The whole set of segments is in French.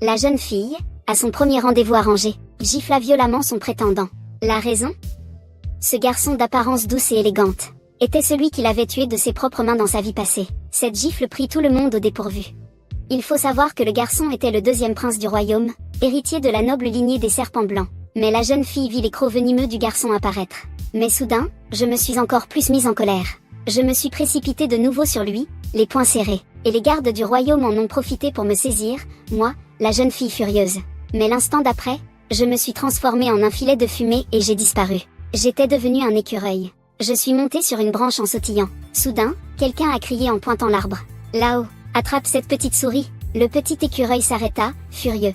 La jeune fille, à son premier rendez-vous arrangé, gifla violemment son prétendant. La raison? Ce garçon d'apparence douce et élégante était celui qui l'avait tué de ses propres mains dans sa vie passée. Cette gifle prit tout le monde au dépourvu. Il faut savoir que le garçon était le deuxième prince du royaume, héritier de la noble lignée des serpents blancs. Mais la jeune fille vit les crocs venimeux du garçon apparaître. Mais soudain, je me suis encore plus mise en colère. Je me suis précipitée de nouveau sur lui, les poings serrés, et les gardes du royaume en ont profité pour me saisir, moi, la jeune fille furieuse. Mais l'instant d'après, je me suis transformée en un filet de fumée et j'ai disparu. J'étais devenue un écureuil. Je suis montée sur une branche en sautillant. Soudain, quelqu'un a crié en pointant l'arbre. Là-haut, attrape cette petite souris. Le petit écureuil s'arrêta, furieux.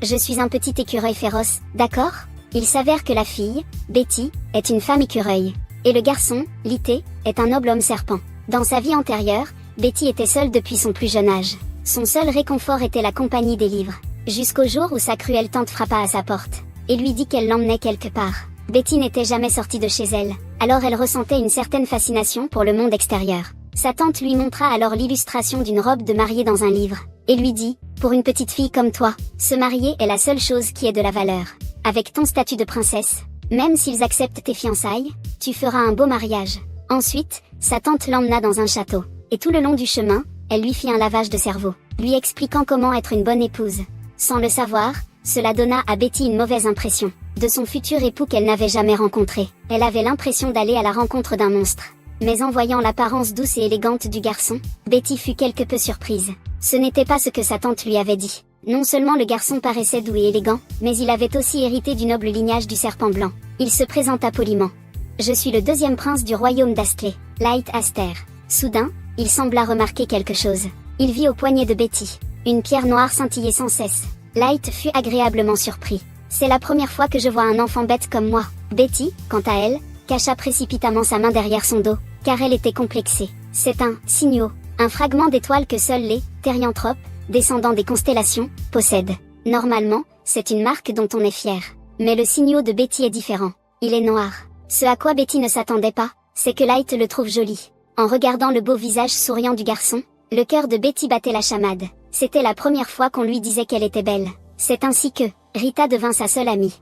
Je suis un petit écureuil féroce, d'accord? Il s'avère que la fille, Betty, est une femme écureuil. Et le garçon, Litté, est un noble homme serpent. Dans sa vie antérieure, Betty était seule depuis son plus jeune âge. Son seul réconfort était la compagnie des livres. Jusqu'au jour où sa cruelle tante frappa à sa porte, et lui dit qu'elle l'emmenait quelque part. Betty n'était jamais sortie de chez elle, alors elle ressentait une certaine fascination pour le monde extérieur. Sa tante lui montra alors l'illustration d'une robe de mariée dans un livre, et lui dit, pour une petite fille comme toi, se marier est la seule chose qui ait de la valeur. Avec ton statut de princesse, même s'ils acceptent tes fiançailles, tu feras un beau mariage. Ensuite, sa tante l'emmena dans un château, et tout le long du chemin, elle lui fit un lavage de cerveau, lui expliquant comment être une bonne épouse. Sans le savoir, cela donna à Betty une mauvaise impression de son futur époux qu'elle n'avait jamais rencontré. Elle avait l'impression d'aller à la rencontre d'un monstre. Mais en voyant l'apparence douce et élégante du garçon, Betty fut quelque peu surprise. Ce n'était pas ce que sa tante lui avait dit. Non seulement le garçon paraissait doux et élégant, mais il avait aussi hérité du noble lignage du serpent blanc. Il se présenta poliment. Je suis le deuxième prince du royaume d'Astley, Light Aster. Soudain, il sembla remarquer quelque chose. Il vit au poignet de Betty une pierre noire scintiller sans cesse. Light fut agréablement surpris. C'est la première fois que je vois un enfant bête comme moi. Betty, quant à elle, cacha précipitamment sa main derrière son dos, car elle était complexée. C'est un signaux, un fragment d'étoile que seuls les thérianthropes, descendants des constellations, possèdent. Normalement, c'est une marque dont on est fier. Mais le signaux de Betty est différent. Il est noir. Ce à quoi Betty ne s'attendait pas, c'est que Light le trouve joli. En regardant le beau visage souriant du garçon, le cœur de Betty battait la chamade. C'était la première fois qu'on lui disait qu'elle était belle. C'est ainsi que Rita devint sa seule amie.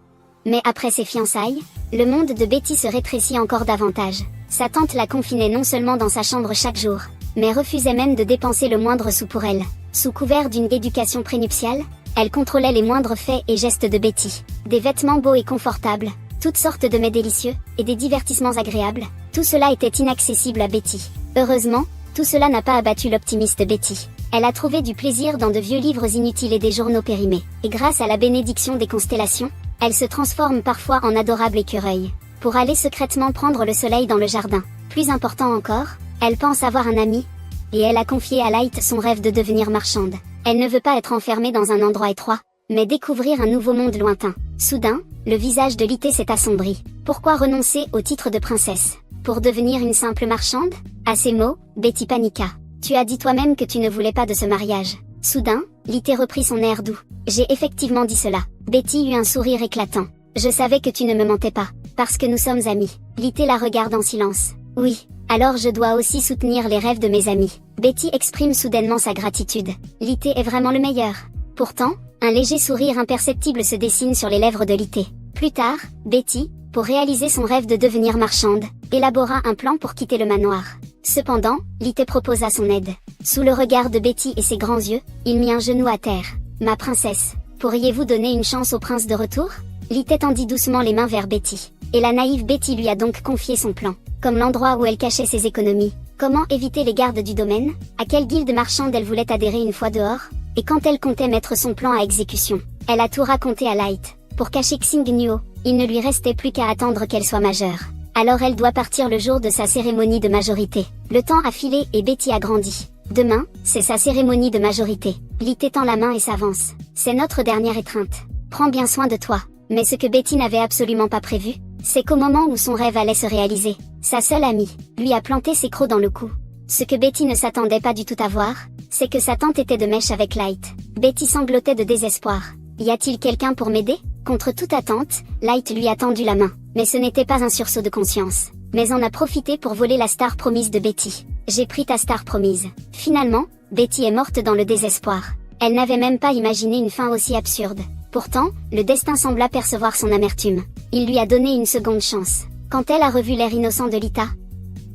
Mais après ses fiançailles, le monde de Betty se rétrécit encore davantage. Sa tante la confinait non seulement dans sa chambre chaque jour, mais refusait même de dépenser le moindre sou pour elle. Sous couvert d'une éducation prénuptiale, elle contrôlait les moindres faits et gestes de Betty. Des vêtements beaux et confortables, toutes sortes de mets délicieux, et des divertissements agréables, tout cela était inaccessible à Betty. Heureusement, tout cela n'a pas abattu l'optimiste Betty. Elle a trouvé du plaisir dans de vieux livres inutiles et des journaux périmés. Et grâce à la bénédiction des constellations, elle se transforme parfois en adorable écureuil, pour aller secrètement prendre le soleil dans le jardin. Plus important encore, elle pense avoir un ami, et elle a confié à Light son rêve de devenir marchande. Elle ne veut pas être enfermée dans un endroit étroit, mais découvrir un nouveau monde lointain. Soudain, le visage de Litté s'est assombri. Pourquoi renoncer au titre de princesse? Pour devenir une simple marchande? À ces mots, Betty paniqua. Tu as dit toi-même que tu ne voulais pas de ce mariage. Soudain, Litté reprit son air doux. J'ai effectivement dit cela. Betty eut un sourire éclatant. Je savais que tu ne me mentais pas, parce que nous sommes amis. Litté la regarde en silence. Oui, alors je dois aussi soutenir les rêves de mes amis. Betty exprime soudainement sa gratitude. Litté est vraiment le meilleur. Pourtant, un léger sourire imperceptible se dessine sur les lèvres de Litté. Plus tard, Betty, pour réaliser son rêve de devenir marchande, élabora un plan pour quitter le manoir. Cependant, Litté proposa son aide. Sous le regard de Betty et ses grands yeux, il mit un genou à terre. Ma princesse, pourriez-vous donner une chance au prince de retour? Litté tendit doucement les mains vers Betty. Et la naïve Betty lui a donc confié son plan. Comme l'endroit où elle cachait ses économies. Comment éviter les gardes du domaine? À quelle guilde marchande elle voulait adhérer une fois dehors? Et quand elle comptait mettre son plan à exécution? Elle a tout raconté à Light. Pour cacher Xingnuo, il ne lui restait plus qu'à attendre qu'elle soit majeure. Alors elle doit partir le jour de sa cérémonie de majorité. Le temps a filé et Betty a grandi. Demain, c'est sa cérémonie de majorité. Litté tend la main et s'avance. C'est notre dernière étreinte. Prends bien soin de toi. Mais ce que Betty n'avait absolument pas prévu, c'est qu'au moment où son rêve allait se réaliser, sa seule amie, lui a planté ses crocs dans le cou. Ce que Betty ne s'attendait pas du tout à voir, c'est que sa tante était de mèche avec Light. Betty sanglotait de désespoir. Y a-t-il quelqu'un pour m'aider? Contre toute attente, Light lui a tendu la main. Mais ce n'était pas un sursaut de conscience, mais en a profité pour voler la star promise de Betty. J'ai pris ta star promise. Finalement, Betty est morte dans le désespoir. Elle n'avait même pas imaginé une fin aussi absurde. Pourtant, le destin sembla percevoir son amertume. Il lui a donné une seconde chance. Quand elle a revu l'air innocent de Lita,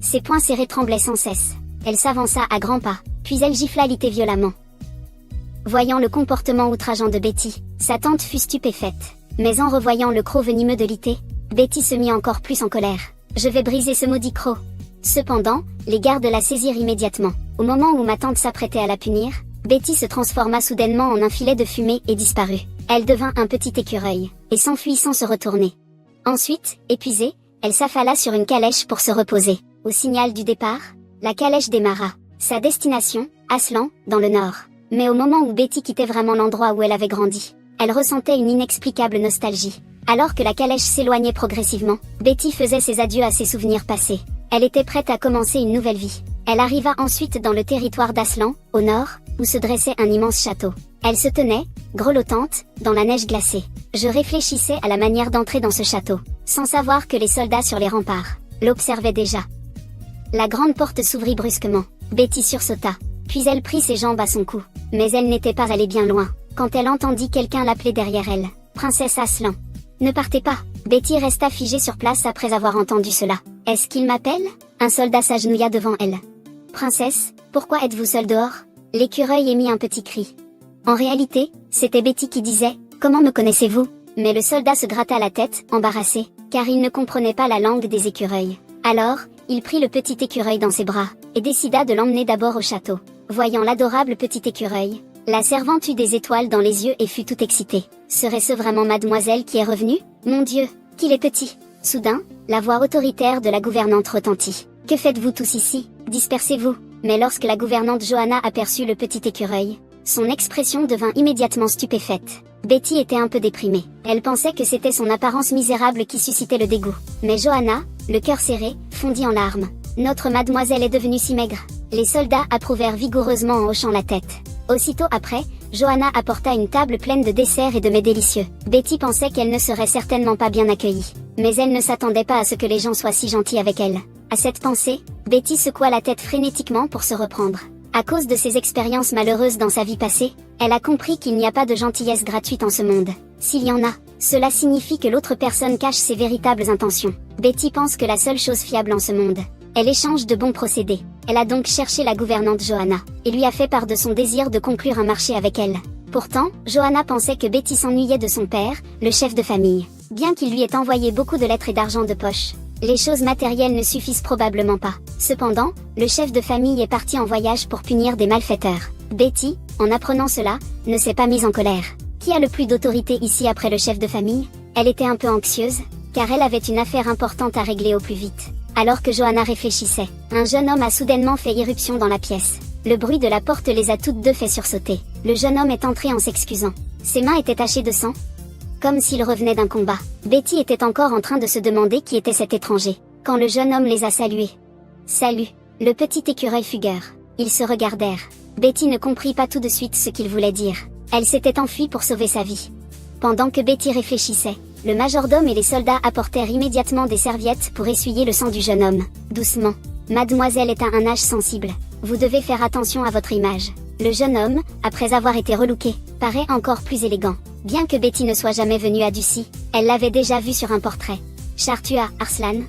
ses poings serrés tremblaient sans cesse. Elle s'avança à grands pas, puis elle gifla Lita violemment. Voyant le comportement outrageant de Betty, sa tante fut stupéfaite. Mais en revoyant le croc venimeux de Lita, Betty se mit encore plus en colère. « Je vais briser ce maudit croc !» Cependant, les gardes la saisirent immédiatement. Au moment où ma tante s'apprêtait à la punir, Betty se transforma soudainement en un filet de fumée et disparut. Elle devint un petit écureuil, et s'enfuit sans se retourner. Ensuite, épuisée, elle s'affala sur une calèche pour se reposer. Au signal du départ, la calèche démarra. Sa destination, Aslan, dans le nord. Mais au moment où Betty quittait vraiment l'endroit où elle avait grandi, elle ressentait une inexplicable nostalgie. Alors que la calèche s'éloignait progressivement, Betty faisait ses adieux à ses souvenirs passés. Elle était prête à commencer une nouvelle vie. Elle arriva ensuite dans le territoire d'Aslan, au nord, où se dressait un immense château. Elle se tenait, grelottante, dans la neige glacée. Je réfléchissais à la manière d'entrer dans ce château, sans savoir que les soldats sur les remparts l'observaient déjà. La grande porte s'ouvrit brusquement. Betty sursauta, puis elle prit ses jambes à son cou. Mais elle n'était pas allée bien loin, quand elle entendit quelqu'un l'appeler derrière elle. « Princesse Aslan. Ne partez pas !» Betty resta figée sur place après avoir entendu cela. « Est-ce qu'il m'appelle ?» Un soldat s'agenouilla devant elle. « Princesse, pourquoi êtes-vous seule dehors ?» L'écureuil émit un petit cri. En réalité, c'était Betty qui disait « Comment me connaissez-vous ?» Mais le soldat se gratta la tête, embarrassé, car il ne comprenait pas la langue des écureuils. Alors, il prit le petit écureuil dans ses bras, et décida de l'emmener d'abord au château. Voyant l'adorable petit écureuil, la servante eut des étoiles dans les yeux et fut tout excitée. Serait-ce vraiment mademoiselle qui est revenue ? Mon Dieu, qu'il est petit ! Soudain, la voix autoritaire de la gouvernante retentit. « Que faites-vous tous ici ? Dispersez-vous !» Mais lorsque la gouvernante Johanna aperçut le petit écureuil, son expression devint immédiatement stupéfaite. Betty était un peu déprimée. Elle pensait que c'était son apparence misérable qui suscitait le dégoût. Mais Johanna, le cœur serré, fondit en larmes. « Notre mademoiselle est devenue si maigre !» Les soldats approuvèrent vigoureusement en hochant la tête. Aussitôt après, Johanna apporta une table pleine de desserts et de mets délicieux. Betty pensait qu'elle ne serait certainement pas bien accueillie. Mais elle ne s'attendait pas à ce que les gens soient si gentils avec elle. À cette pensée, Betty secoua la tête frénétiquement pour se reprendre. À cause de ses expériences malheureuses dans sa vie passée, elle a compris qu'il n'y a pas de gentillesse gratuite en ce monde. S'il y en a, cela signifie que l'autre personne cache ses véritables intentions. Betty pense que la seule chose fiable en ce monde, elle échange de bons procédés. Elle a donc cherché la gouvernante Johanna, et lui a fait part de son désir de conclure un marché avec elle. Pourtant, Johanna pensait que Betty s'ennuyait de son père, le chef de famille. Bien qu'il lui ait envoyé beaucoup de lettres et d'argent de poche, les choses matérielles ne suffisent probablement pas. Cependant, le chef de famille est parti en voyage pour punir des malfaiteurs. Betty, en apprenant cela, ne s'est pas mise en colère. Qui a le plus d'autorité ici après le chef de famille ? Elle était un peu anxieuse, car elle avait une affaire importante à régler au plus vite. Alors que Johanna réfléchissait, un jeune homme a soudainement fait irruption dans la pièce. Le bruit de la porte les a toutes deux fait sursauter. Le jeune homme est entré en s'excusant. Ses mains étaient tachées de sang, comme s'il revenait d'un combat. Betty était encore en train de se demander qui était cet étranger, quand le jeune homme les a salués. « Salut !» Le petit écureuil fut gueur. Ils se regardèrent. Betty ne comprit pas tout de suite ce qu'il voulait dire. Elle s'était enfuie pour sauver sa vie. Pendant que Betty réfléchissait, le majordome et les soldats apportèrent immédiatement des serviettes pour essuyer le sang du jeune homme. Doucement. Mademoiselle est à un âge sensible. Vous devez faire attention à votre image. Le jeune homme, après avoir été relooké, paraît encore plus élégant. Bien que Betty ne soit jamais venue à Ducie, elle l'avait déjà vu sur un portrait. Chartua Arslan,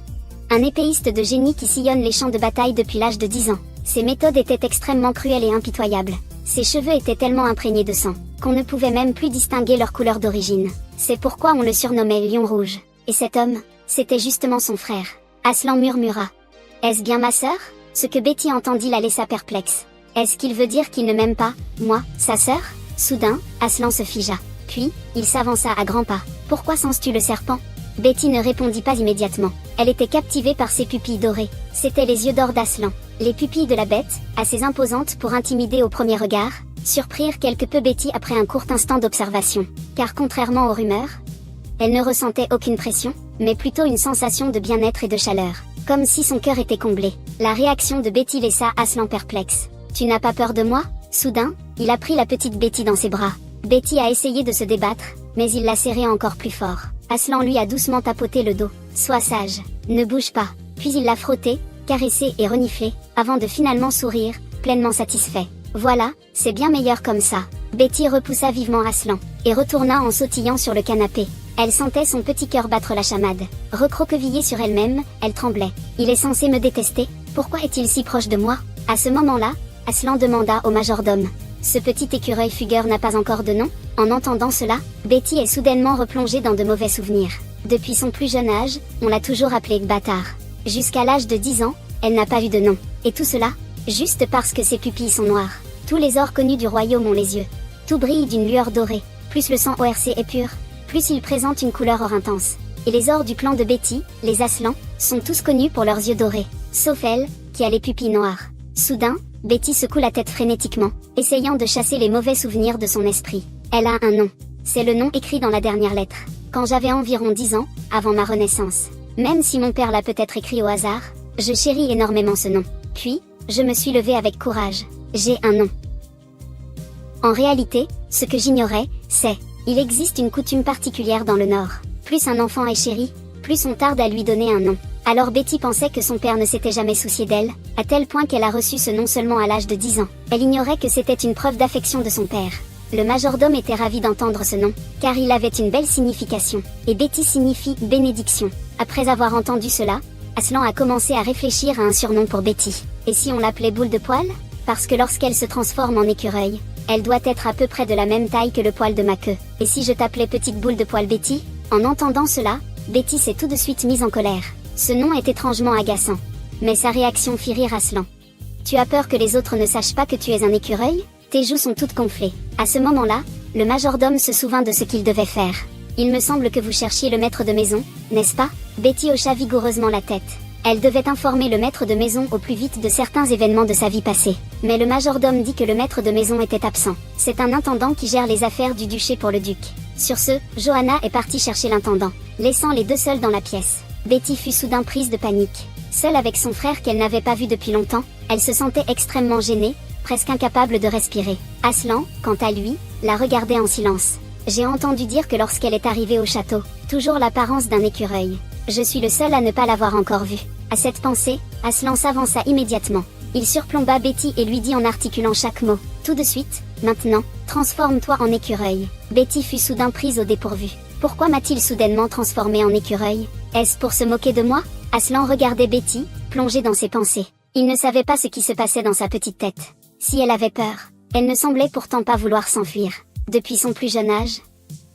un épéiste de génie qui sillonne les champs de bataille depuis l'âge de 10 ans. Ses méthodes étaient extrêmement cruelles et impitoyables. Ses cheveux étaient tellement imprégnés de sang, qu'on ne pouvait même plus distinguer leur couleur d'origine. C'est pourquoi on le surnommait Lion Rouge. Et cet homme, c'était justement son frère. Aslan murmura. « Est-ce bien ma sœur ?» Ce que Betty entendit la laissa perplexe. Est-ce qu'il veut dire qu'il ne m'aime pas, moi, sa sœur ? Soudain, Aslan se figea. Puis, il s'avança à grands pas. « Pourquoi sens-tu le serpent ?» Betty ne répondit pas immédiatement. Elle était captivée par ses pupilles dorées. C'étaient les yeux d'or d'Aslan. Les pupilles de la bête, assez imposantes pour intimider au premier regard, surprirent quelque peu Betty après un court instant d'observation. Car contrairement aux rumeurs, elle ne ressentait aucune pression, mais plutôt une sensation de bien-être et de chaleur. Comme si son cœur était comblé. La réaction de Betty laissa Aslan perplexe. « Tu n'as pas peur de moi ?» Soudain, il a pris la petite Betty dans ses bras. Betty a essayé de se débattre, mais il l'a serrée encore plus fort. Aslan lui a doucement tapoté le dos. « Sois sage, ne bouge pas. » Puis il l'a frotté, caressé et reniflé, avant de finalement sourire, pleinement satisfait. « Voilà, c'est bien meilleur comme ça. » Betty repoussa vivement Aslan, et retourna en sautillant sur le canapé. Elle sentait son petit cœur battre la chamade. Recroquevillée sur elle-même, elle tremblait. Il est censé me détester, pourquoi est-il si proche de moi? À ce moment-là, Aslan demanda au majordome. Ce petit écureuil fugueur n'a pas encore de nom? En entendant cela, Betty est soudainement replongée dans de mauvais souvenirs. Depuis son plus jeune âge, on l'a toujours appelé bâtard. Jusqu'à l'âge de 10 ans, elle n'a pas eu de nom. Et tout cela, juste parce que ses pupilles sont noires. Tous les ors connus du royaume ont les yeux. Tout brille d'une lueur dorée. Plus le sang ORC est pur, plus il présente une couleur or intense. Et les ors du clan de Betty, les Aslan, sont tous connus pour leurs yeux dorés. Sauf elle, qui a les pupilles noires. Soudain, Betty secoue la tête frénétiquement, essayant de chasser les mauvais souvenirs de son esprit. Elle a un nom. C'est le nom écrit dans la dernière lettre. Quand j'avais environ 10 ans, avant ma renaissance. Même si mon père l'a peut-être écrit au hasard, je chéris énormément ce nom. Puis, je me suis levée avec courage. J'ai un nom. En réalité, ce que j'ignorais, c'est, il existe une coutume particulière dans le Nord. Plus un enfant est chéri, plus on tarde à lui donner un nom. Alors Betty pensait que son père ne s'était jamais soucié d'elle, à tel point qu'elle a reçu ce nom seulement à l'âge de 10 ans. Elle ignorait que c'était une preuve d'affection de son père. Le majordome était ravi d'entendre ce nom, car il avait une belle signification, et Betty signifie « bénédiction ». Après avoir entendu cela, Aslan a commencé à réfléchir à un surnom pour Betty. Et si on l'appelait Boule de Poil? Parce que lorsqu'elle se transforme en écureuil, elle doit être à peu près de la même taille que le poil de ma queue. Et si je t'appelais Petite Boule de Poil Betty? En entendant cela, Betty s'est tout de suite mise en colère. Ce nom est étrangement agaçant. Mais sa réaction fit rire Aslan. Tu as peur que les autres ne sachent pas que tu es un écureuil? Tes joues sont toutes gonflées. À ce moment-là, le majordome se souvint de ce qu'il devait faire. Il me semble que vous cherchiez le maître de maison, n'est-ce pas? Betty hocha vigoureusement la tête. Elle devait informer le maître de maison au plus vite de certains événements de sa vie passée. Mais le majordome dit que le maître de maison était absent. C'est un intendant qui gère les affaires du duché pour le duc. Sur ce, Johanna est partie chercher l'intendant, laissant les deux seuls dans la pièce. Betty fut soudain prise de panique. Seule avec son frère qu'elle n'avait pas vu depuis longtemps, elle se sentait extrêmement gênée, presque incapable de respirer. Aslan, quant à lui, la regardait en silence. J'ai entendu dire que lorsqu'elle est arrivée au château, toujours l'apparence d'un écureuil. Je suis le seul à ne pas l'avoir encore vue. À cette pensée, Aslan s'avança immédiatement. Il surplomba Betty et lui dit en articulant chaque mot. Tout de suite, maintenant, transforme-toi en écureuil. Betty fut soudain prise au dépourvu. Pourquoi m'a-t-il soudainement transformée en écureuil? Est-ce pour se moquer de moi? Aslan regardait Betty, plongée dans ses pensées. Il ne savait pas ce qui se passait dans sa petite tête. Si elle avait peur, elle ne semblait pourtant pas vouloir s'enfuir. Depuis son plus jeune âge,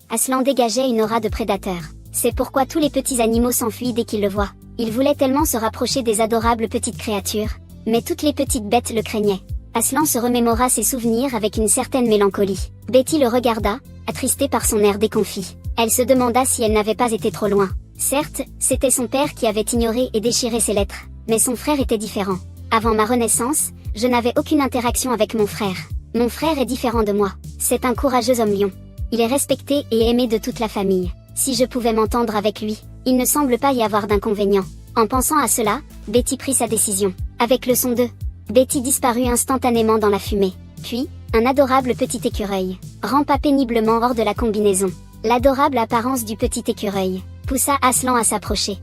Aslan dégageait une aura de prédateur. C'est pourquoi tous les petits animaux s'enfuient dès qu'ils le voient. Il voulait tellement se rapprocher des adorables petites créatures, mais toutes les petites bêtes le craignaient. Aslan se remémora ses souvenirs avec une certaine mélancolie. Betty le regarda, attristée par son air déconfit. Elle se demanda si elle n'avait pas été trop loin. Certes, c'était son père qui avait ignoré et déchiré ses lettres, mais son frère était différent. Avant ma renaissance, je n'avais aucune interaction avec mon frère. Mon frère est différent de moi. C'est un courageux homme lion. Il est respecté et aimé de toute la famille. Si je pouvais m'entendre avec lui, il ne semble pas y avoir d'inconvénient. En pensant à cela, Betty prit sa décision. Avec le son de Betty disparut instantanément dans la fumée. Puis, un adorable petit écureuil rampa péniblement hors de la combinaison. L'adorable apparence du petit écureuil poussa Aslan à s'approcher.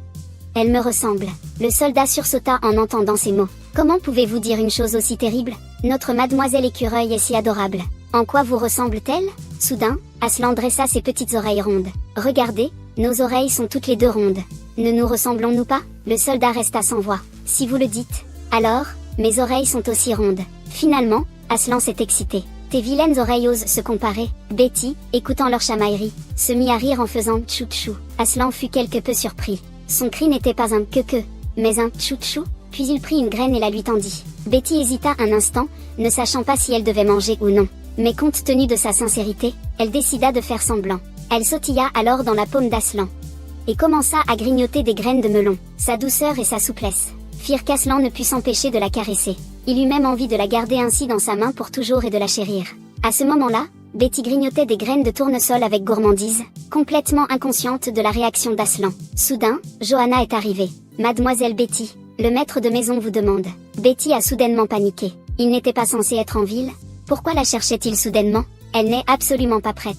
Elle me ressemble. Le soldat sursauta en entendant ces mots. Comment pouvez-vous dire une chose aussi terrible? Notre mademoiselle écureuil est si adorable. En quoi vous ressemble-t-elle? Soudain, Aslan dressa ses petites oreilles rondes. Regardez, nos oreilles sont toutes les deux rondes. Ne nous ressemblons-nous pas? Le soldat resta sans voix. Si vous le dites. Alors, mes oreilles sont aussi rondes. Finalement, Aslan s'est excité. Tes vilaines oreilles osent se comparer. Betty, écoutant leur chamaillerie, se mit à rire en faisant tchou-tchou. Aslan fut quelque peu surpris. Son cri n'était pas un que, mais un tchou-tchou, puis il prit une graine et la lui tendit. Betty hésita un instant, ne sachant pas si elle devait manger ou non. Mais compte tenu de sa sincérité, elle décida de faire semblant. Elle sautilla alors dans la paume d'Aslan et commença à grignoter des graines de melon. Sa douceur et sa souplesse firent qu'Aslan ne put s'empêcher de la caresser. Il eut même envie de la garder ainsi dans sa main pour toujours et de la chérir. À ce moment-là, Betty grignotait des graines de tournesol avec gourmandise, complètement inconsciente de la réaction d'Aslan. Soudain, Johanna est arrivée. Mademoiselle Betty, le maître de maison vous demande. Betty a soudainement paniqué. Il n'était pas censé être en ville. Pourquoi la cherchait-il soudainement? Elle n'est absolument pas prête.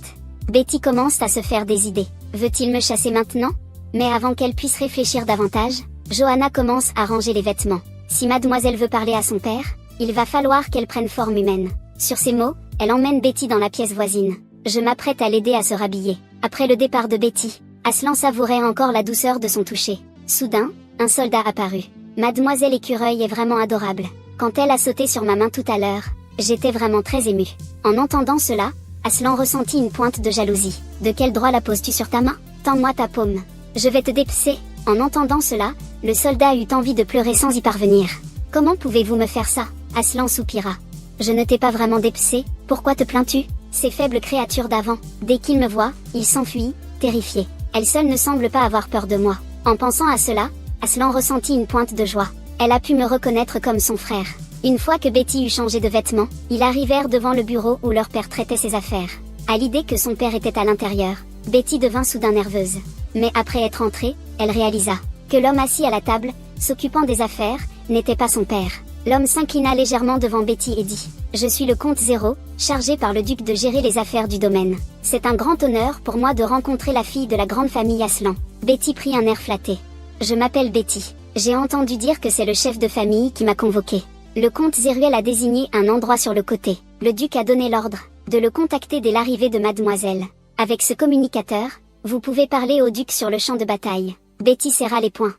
Betty commence à se faire des idées. Veut-il me chasser maintenant? Mais avant qu'elle puisse réfléchir davantage, Johanna commence à ranger les vêtements. Si mademoiselle veut parler à son père, il va falloir qu'elle prenne forme humaine. Sur ces mots, Elle emmène Betty dans la pièce voisine. Je m'apprête à l'aider à se rhabiller. Après le départ de Betty, Aslan savourait encore la douceur de son toucher. Soudain, un soldat apparut. Mademoiselle Écureuil est vraiment adorable. Quand elle a sauté sur ma main tout à l'heure, j'étais vraiment très émue. En entendant cela, Aslan ressentit une pointe de jalousie. De quel droit la poses-tu sur ta main? Tends-moi ta paume. Je vais te dépecer. En entendant cela, le soldat eut envie de pleurer sans y parvenir. Comment pouvez-vous me faire ça? Aslan soupira. Je ne t'ai pas vraiment dépecé, pourquoi te plains-tu? Ces faibles créatures d'avant, dès qu'ils me voient, ils s'enfuient, terrifiés. Elle seule ne semble pas avoir peur de moi. En pensant à cela, Aslan ressentit une pointe de joie. Elle a pu me reconnaître comme son frère. Une fois que Betty eut changé de vêtements, ils arrivèrent devant le bureau où leur père traitait ses affaires. À l'idée que son père était à l'intérieur, Betty devint soudain nerveuse. Mais après être entrée, elle réalisa que l'homme assis à la table, s'occupant des affaires, n'était pas son père. L'homme s'inclina légèrement devant Betty et dit « Je suis le comte Zéro, chargé par le duc de gérer les affaires du domaine. C'est un grand honneur pour moi de rencontrer la fille de la grande famille Aslan. » Betty prit un air flatté. « Je m'appelle Betty. J'ai entendu dire que c'est le chef de famille qui m'a convoqué. » Le comte Zéruel a désigné un endroit sur le côté. Le duc a donné l'ordre de le contacter dès l'arrivée de mademoiselle. Avec ce communicateur, vous pouvez parler au duc sur le champ de bataille. Betty serra les poings.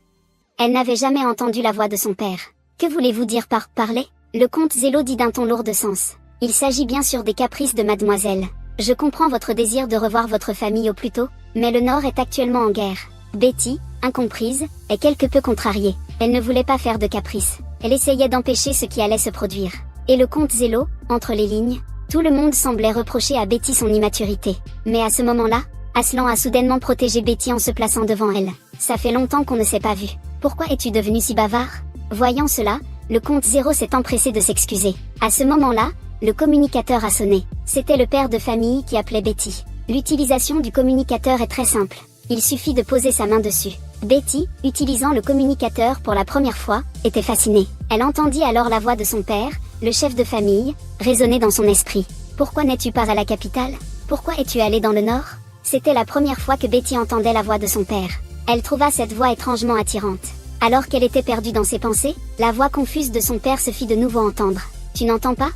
Elle n'avait jamais entendu la voix de son père. Que voulez-vous dire par parler? Le comte Zélo dit d'un ton lourd de sens. Il s'agit bien sûr des caprices de mademoiselle. Je comprends votre désir de revoir votre famille au plus tôt, mais le Nord est actuellement en guerre. Betty, incomprise, est quelque peu contrariée. Elle ne voulait pas faire de caprices. Elle essayait d'empêcher ce qui allait se produire. Et le comte Zélo, entre les lignes, tout le monde semblait reprocher à Betty son immaturité. Mais à ce moment-là, Aslan a soudainement protégé Betty en se plaçant devant elle. Ça fait longtemps qu'on ne s'est pas vu. Pourquoi es-tu devenu si bavard? Voyant cela, le comte Zéro s'est empressé de s'excuser. À ce moment-là, le communicateur a sonné. C'était le père de famille qui appelait Betty. L'utilisation du communicateur est très simple. Il suffit de poser sa main dessus. Betty, utilisant le communicateur pour la première fois, était fascinée. Elle entendit alors la voix de son père, le chef de famille, résonner dans son esprit. « Pourquoi n'es-tu pas à la capitale? Pourquoi es-tu allé dans le Nord ?» C'était la première fois que Betty entendait la voix de son père. Elle trouva cette voix étrangement attirante. Alors qu'elle était perdue dans ses pensées, la voix confuse de son père se fit de nouveau entendre. « Tu n'entends pas?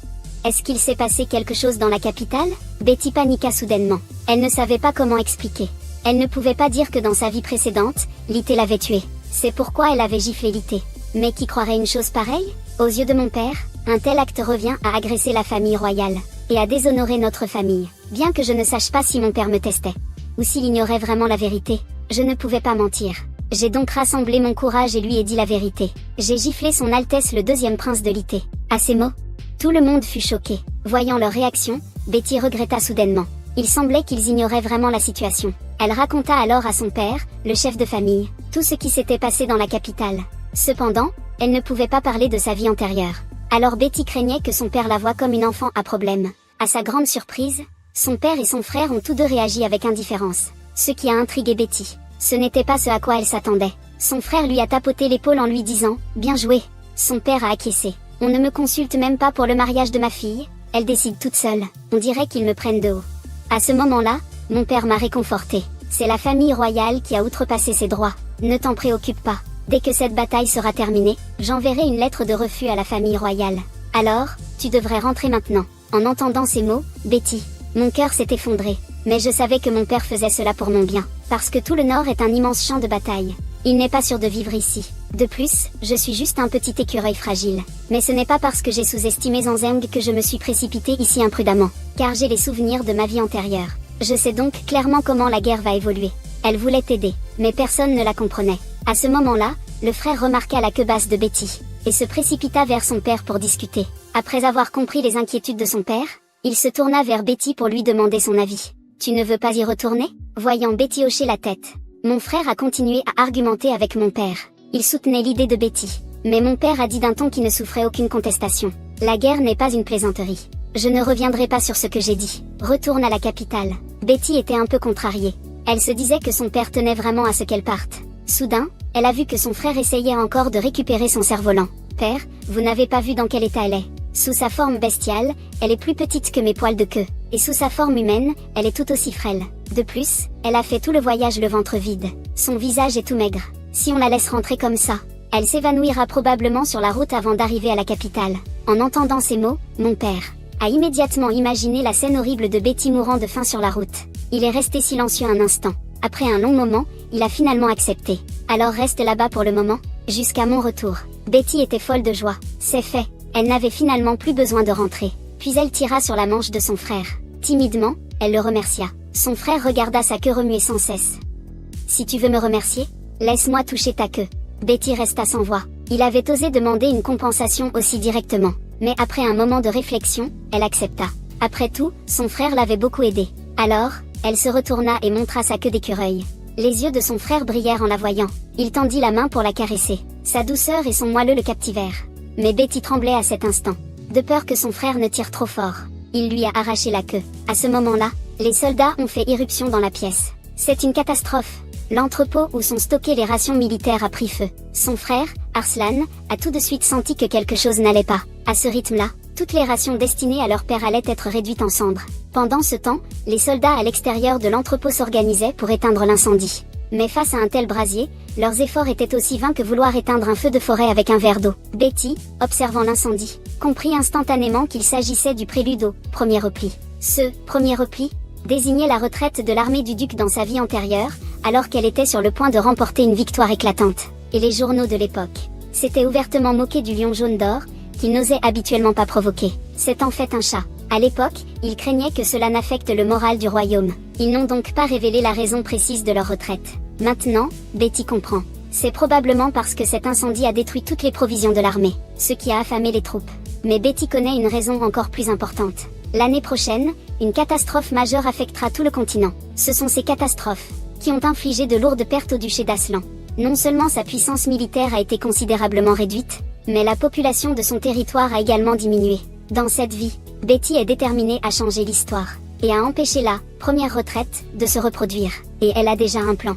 Est-ce qu'il s'est passé quelque chose dans la capitale ?» Betty paniqua soudainement. Elle ne savait pas comment expliquer. Elle ne pouvait pas dire que dans sa vie précédente, Litté l'avait tuée. C'est pourquoi elle avait giflé Litté. Mais qui croirait une chose pareille? Aux yeux de mon père, un tel acte revient à agresser la famille royale, et à déshonorer notre famille. Bien que je ne sache pas si mon père me testait, ou s'il ignorait vraiment la vérité, je ne pouvais pas mentir. J'ai donc rassemblé mon courage et lui ai dit la vérité. J'ai giflé son Altesse le deuxième prince de Litté. À ces mots, tout le monde fut choqué. Voyant leur réaction, Betty regretta soudainement. Il semblait qu'ils ignoraient vraiment la situation. Elle raconta alors à son père, le chef de famille, tout ce qui s'était passé dans la capitale. Cependant, elle ne pouvait pas parler de sa vie antérieure. Alors Betty craignait que son père la voie comme une enfant à problème. À sa grande surprise, son père et son frère ont tous deux réagi avec indifférence. Ce qui a intrigué Betty. Ce n'était pas ce à quoi elle s'attendait. Son frère lui a tapoté l'épaule en lui disant « Bien joué ». Son père a acquiescé. « On ne me consulte même pas pour le mariage de ma fille, elle décide toute seule. On dirait qu'ils me prennent de haut. » À ce moment-là, mon père m'a réconforté. C'est la famille royale qui a outrepassé ses droits. Ne t'en préoccupe pas. Dès que cette bataille sera terminée, j'enverrai une lettre de refus à la famille royale. Alors, tu devrais rentrer maintenant. En entendant ces mots, Betty, mon cœur s'est effondré. Mais je savais que mon père faisait cela pour mon bien. Parce que tout le Nord est un immense champ de bataille. Il n'est pas sûr de vivre ici. De plus, je suis juste un petit écureuil fragile. Mais ce n'est pas parce que j'ai sous-estimé Zanzeng que je me suis précipité ici imprudemment. Car j'ai les souvenirs de ma vie antérieure. Je sais donc clairement comment la guerre va évoluer. Elle voulait t'aider, mais personne ne la comprenait. À ce moment-là, le frère remarqua la queue basse de Betty, et se précipita vers son père pour discuter. Après avoir compris les inquiétudes de son père, il se tourna vers Betty pour lui demander son avis. « Tu ne veux pas y retourner ?» Voyant Betty hocher la tête, mon frère a continué à argumenter avec mon père. Il soutenait l'idée de Betty. Mais mon père a dit d'un ton qui ne souffrait aucune contestation. « La guerre n'est pas une plaisanterie. Je ne reviendrai pas sur ce que j'ai dit. Retourne à la capitale. » Betty était un peu contrariée. Elle se disait que son père tenait vraiment à ce qu'elle parte. Soudain, elle a vu que son frère essayait encore de récupérer son cerf-volant. « Père, vous n'avez pas vu dans quel état elle est. Sous sa forme bestiale, elle est plus petite que mes poils de queue. Et sous sa forme humaine, elle est tout aussi frêle. De plus, elle a fait tout le voyage le ventre vide. Son visage est tout maigre. Si on la laisse rentrer comme ça, elle s'évanouira probablement sur la route avant d'arriver à la capitale. » En entendant ces mots, mon père a immédiatement imaginé la scène horrible de Betty mourant de faim sur la route. Il est resté silencieux un instant. Après un long moment, il a finalement accepté. Alors reste là-bas pour le moment, jusqu'à mon retour. Betty était folle de joie. C'est fait. Elle n'avait finalement plus besoin de rentrer. Puis elle tira sur la manche de son frère. Timidement, elle le remercia. Son frère regarda sa queue remuer sans cesse. Si tu veux me remercier, laisse-moi toucher ta queue. Betty resta sans voix. Il avait osé demander une compensation aussi directement. Mais après un moment de réflexion, elle accepta. Après tout, son frère l'avait beaucoup aidée. Alors, elle se retourna et montra sa queue d'écureuil. Les yeux de son frère brillèrent en la voyant. Il tendit la main pour la caresser. Sa douceur et son moelleux le captivèrent. Mais Betty tremblait à cet instant, de peur que son frère ne tire trop fort. Il lui a arraché la queue. À ce moment-là, les soldats ont fait irruption dans la pièce. C'est une catastrophe. L'entrepôt où sont stockées les rations militaires a pris feu. Son frère, Arslan, a tout de suite senti que quelque chose n'allait pas. À ce rythme-là, toutes les rations destinées à leur père allaient être réduites en cendres. Pendant ce temps, les soldats à l'extérieur de l'entrepôt s'organisaient pour éteindre l'incendie. Mais face à un tel brasier, leurs efforts étaient aussi vains que vouloir éteindre un feu de forêt avec un verre d'eau. Betty, observant l'incendie, comprit instantanément qu'il s'agissait du prélude au premier repli. Ce premier repli désignait la retraite de l'armée du duc dans sa vie antérieure, alors qu'elle était sur le point de remporter une victoire éclatante. Et les journaux de l'époque s'étaient ouvertement moqués du lion jaune d'or, qu'ils n'osaient habituellement pas provoquer. C'est en fait un chat. À l'époque, ils craignaient que cela n'affecte le moral du royaume. Ils n'ont donc pas révélé la raison précise de leur retraite. Maintenant, Betty comprend. C'est probablement parce que cet incendie a détruit toutes les provisions de l'armée, ce qui a affamé les troupes. Mais Betty connaît une raison encore plus importante. L'année prochaine, une catastrophe majeure affectera tout le continent. Ce sont ces catastrophes qui ont infligé de lourdes pertes au duché d'Aslan. Non seulement sa puissance militaire a été considérablement réduite, mais la population de son territoire a également diminué. Dans cette vie, Betty est déterminée à changer l'histoire, et à empêcher la première retraite de se reproduire. Et elle a déjà un plan.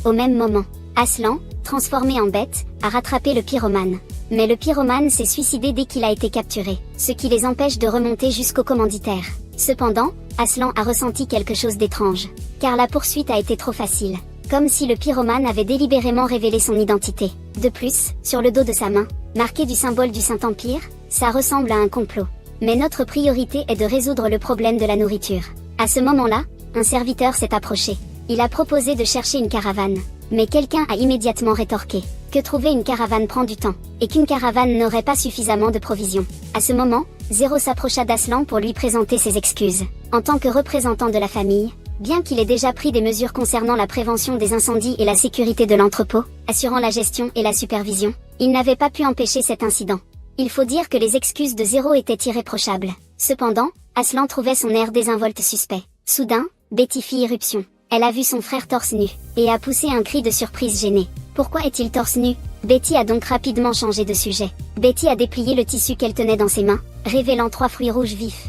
Au même moment, Aslan, transformé en bête, a rattrapé le pyromane. Mais le pyromane s'est suicidé dès qu'il a été capturé, ce qui les empêche de remonter jusqu'au commanditaire. Cependant, Aslan a ressenti quelque chose d'étrange, car la poursuite a été trop facile. Comme si le pyromane avait délibérément révélé son identité. De plus, sur le dos de sa main, marqué du symbole du Saint-Empire, ça ressemble à un complot. Mais notre priorité est de résoudre le problème de la nourriture. À ce moment-là, un serviteur s'est approché. Il a proposé de chercher une caravane. Mais quelqu'un a immédiatement rétorqué que trouver une caravane prend du temps, et qu'une caravane n'aurait pas suffisamment de provisions. À ce moment, Zéro s'approcha d'Aslan pour lui présenter ses excuses. En tant que représentant de la famille, bien qu'il ait déjà pris des mesures concernant la prévention des incendies et la sécurité de l'entrepôt, assurant la gestion et la supervision, il n'avait pas pu empêcher cet incident. Il faut dire que les excuses de Zéro étaient irréprochables. Cependant, Aslan trouvait son air désinvolte suspect. Soudain, Betty fit irruption. Elle a vu son frère torse nu, et a poussé un cri de surprise gêné. Pourquoi est-il torse nu? Betty a donc rapidement changé de sujet. Betty a déplié le tissu qu'elle tenait dans ses mains, révélant 3 fruits rouges vifs.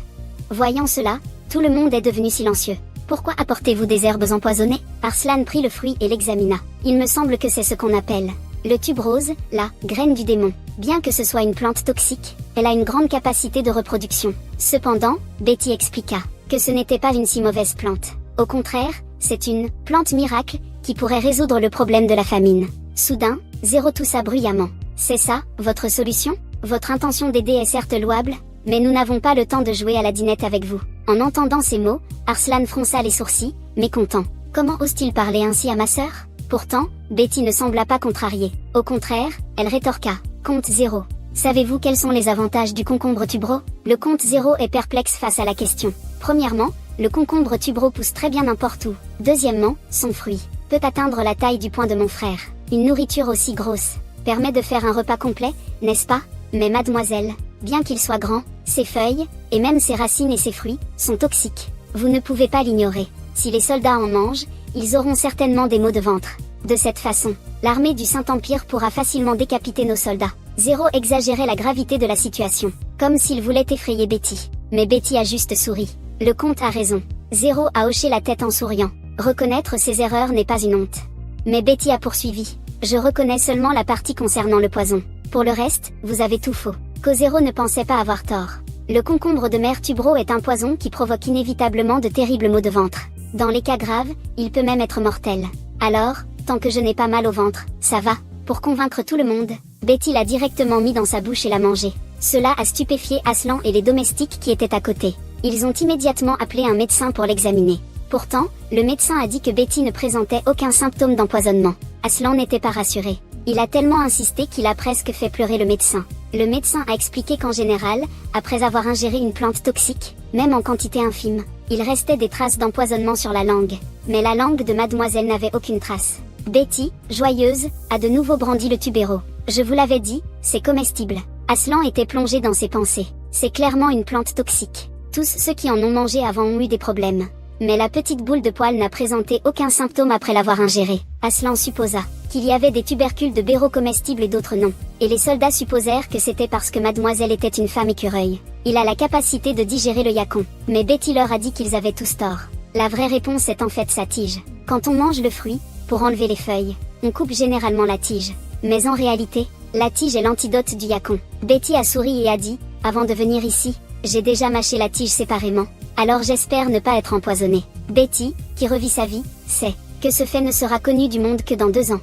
Voyant cela, tout le monde est devenu silencieux. Pourquoi apportez-vous des herbes empoisonnées? Arslan prit le fruit et l'examina. Il me semble que c'est ce qu'on appelle le tuberose, la graine du démon. Bien que ce soit une plante toxique, elle a une grande capacité de reproduction. Cependant, Betty expliqua que ce n'était pas une si mauvaise plante. Au contraire, c'est une plante miracle qui pourrait résoudre le problème de la famine. Soudain, Zéro toussa bruyamment. C'est ça, votre solution? Votre intention d'aider est certes louable, mais nous n'avons pas le temps de jouer à la dinette avec vous. En entendant ces mots, Arslan fronça les sourcils, mécontent. Comment ose-t-il parler ainsi à ma sœur? Pourtant, Betty ne sembla pas contrariée. Au contraire, elle rétorqua. Comte Zéro. Savez-vous quels sont les avantages du concombre tubereux? Le comte Zéro est perplexe face à la question. Premièrement, le concombre tubereux pousse très bien n'importe où. Deuxièmement, son fruit peut atteindre la taille du poing de mon frère. Une nourriture aussi grosse permet de faire un repas complet, n'est-ce pas? Mais mademoiselle, bien qu'il soit grand, ses feuilles, et même ses racines et ses fruits, sont toxiques. Vous ne pouvez pas l'ignorer. Si les soldats en mangent, ils auront certainement des maux de ventre. De cette façon, l'armée du Saint-Empire pourra facilement décapiter nos soldats. Zéro exagérait la gravité de la situation, comme s'il voulait effrayer Betty. Mais Betty a juste souri. Le comte a raison. Zéro a hoché la tête en souriant. Reconnaître ses erreurs n'est pas une honte. Mais Betty a poursuivi. Je reconnais seulement la partie concernant le poison. Pour le reste, vous avez tout faux. Zéro ne pensait pas avoir tort. Le concombre de mer tubereux est un poison qui provoque inévitablement de terribles maux de ventre. Dans les cas graves, il peut même être mortel. Alors, tant que je n'ai pas mal au ventre, ça va. Pour convaincre tout le monde, Betty l'a directement mis dans sa bouche et l'a mangé. Cela a stupéfié Aslan et les domestiques qui étaient à côté. Ils ont immédiatement appelé un médecin pour l'examiner. Pourtant, le médecin a dit que Betty ne présentait aucun symptôme d'empoisonnement. Aslan n'était pas rassuré. Il a tellement insisté qu'il a presque fait pleurer le médecin. Le médecin a expliqué qu'en général, après avoir ingéré une plante toxique, même en quantité infime, il restait des traces d'empoisonnement sur la langue. Mais la langue de mademoiselle n'avait aucune trace. Betty, joyeuse, a de nouveau brandi le tubéro. Je vous l'avais dit, c'est comestible. Aslan était plongé dans ses pensées. C'est clairement une plante toxique. Tous ceux qui en ont mangé avant ont eu des problèmes. Mais la petite boule de poil n'a présenté aucun symptôme après l'avoir ingérée. Aslan supposa qu'il y avait des tubercules de béro comestibles et d'autres non. Et les soldats supposèrent que c'était parce que mademoiselle était une femme écureuil. Il a la capacité de digérer le yacon. Mais Betty leur a dit qu'ils avaient tous tort. La vraie réponse est en fait sa tige. Quand on mange le fruit, pour enlever les feuilles, on coupe généralement la tige. Mais en réalité, la tige est l'antidote du yacon. Betty a souri et a dit, avant de venir ici, j'ai déjà mâché la tige séparément. Alors j'espère ne pas être empoisonnée. Betty, qui revit sa vie, sait que ce fait ne sera connu du monde que dans 2 ans.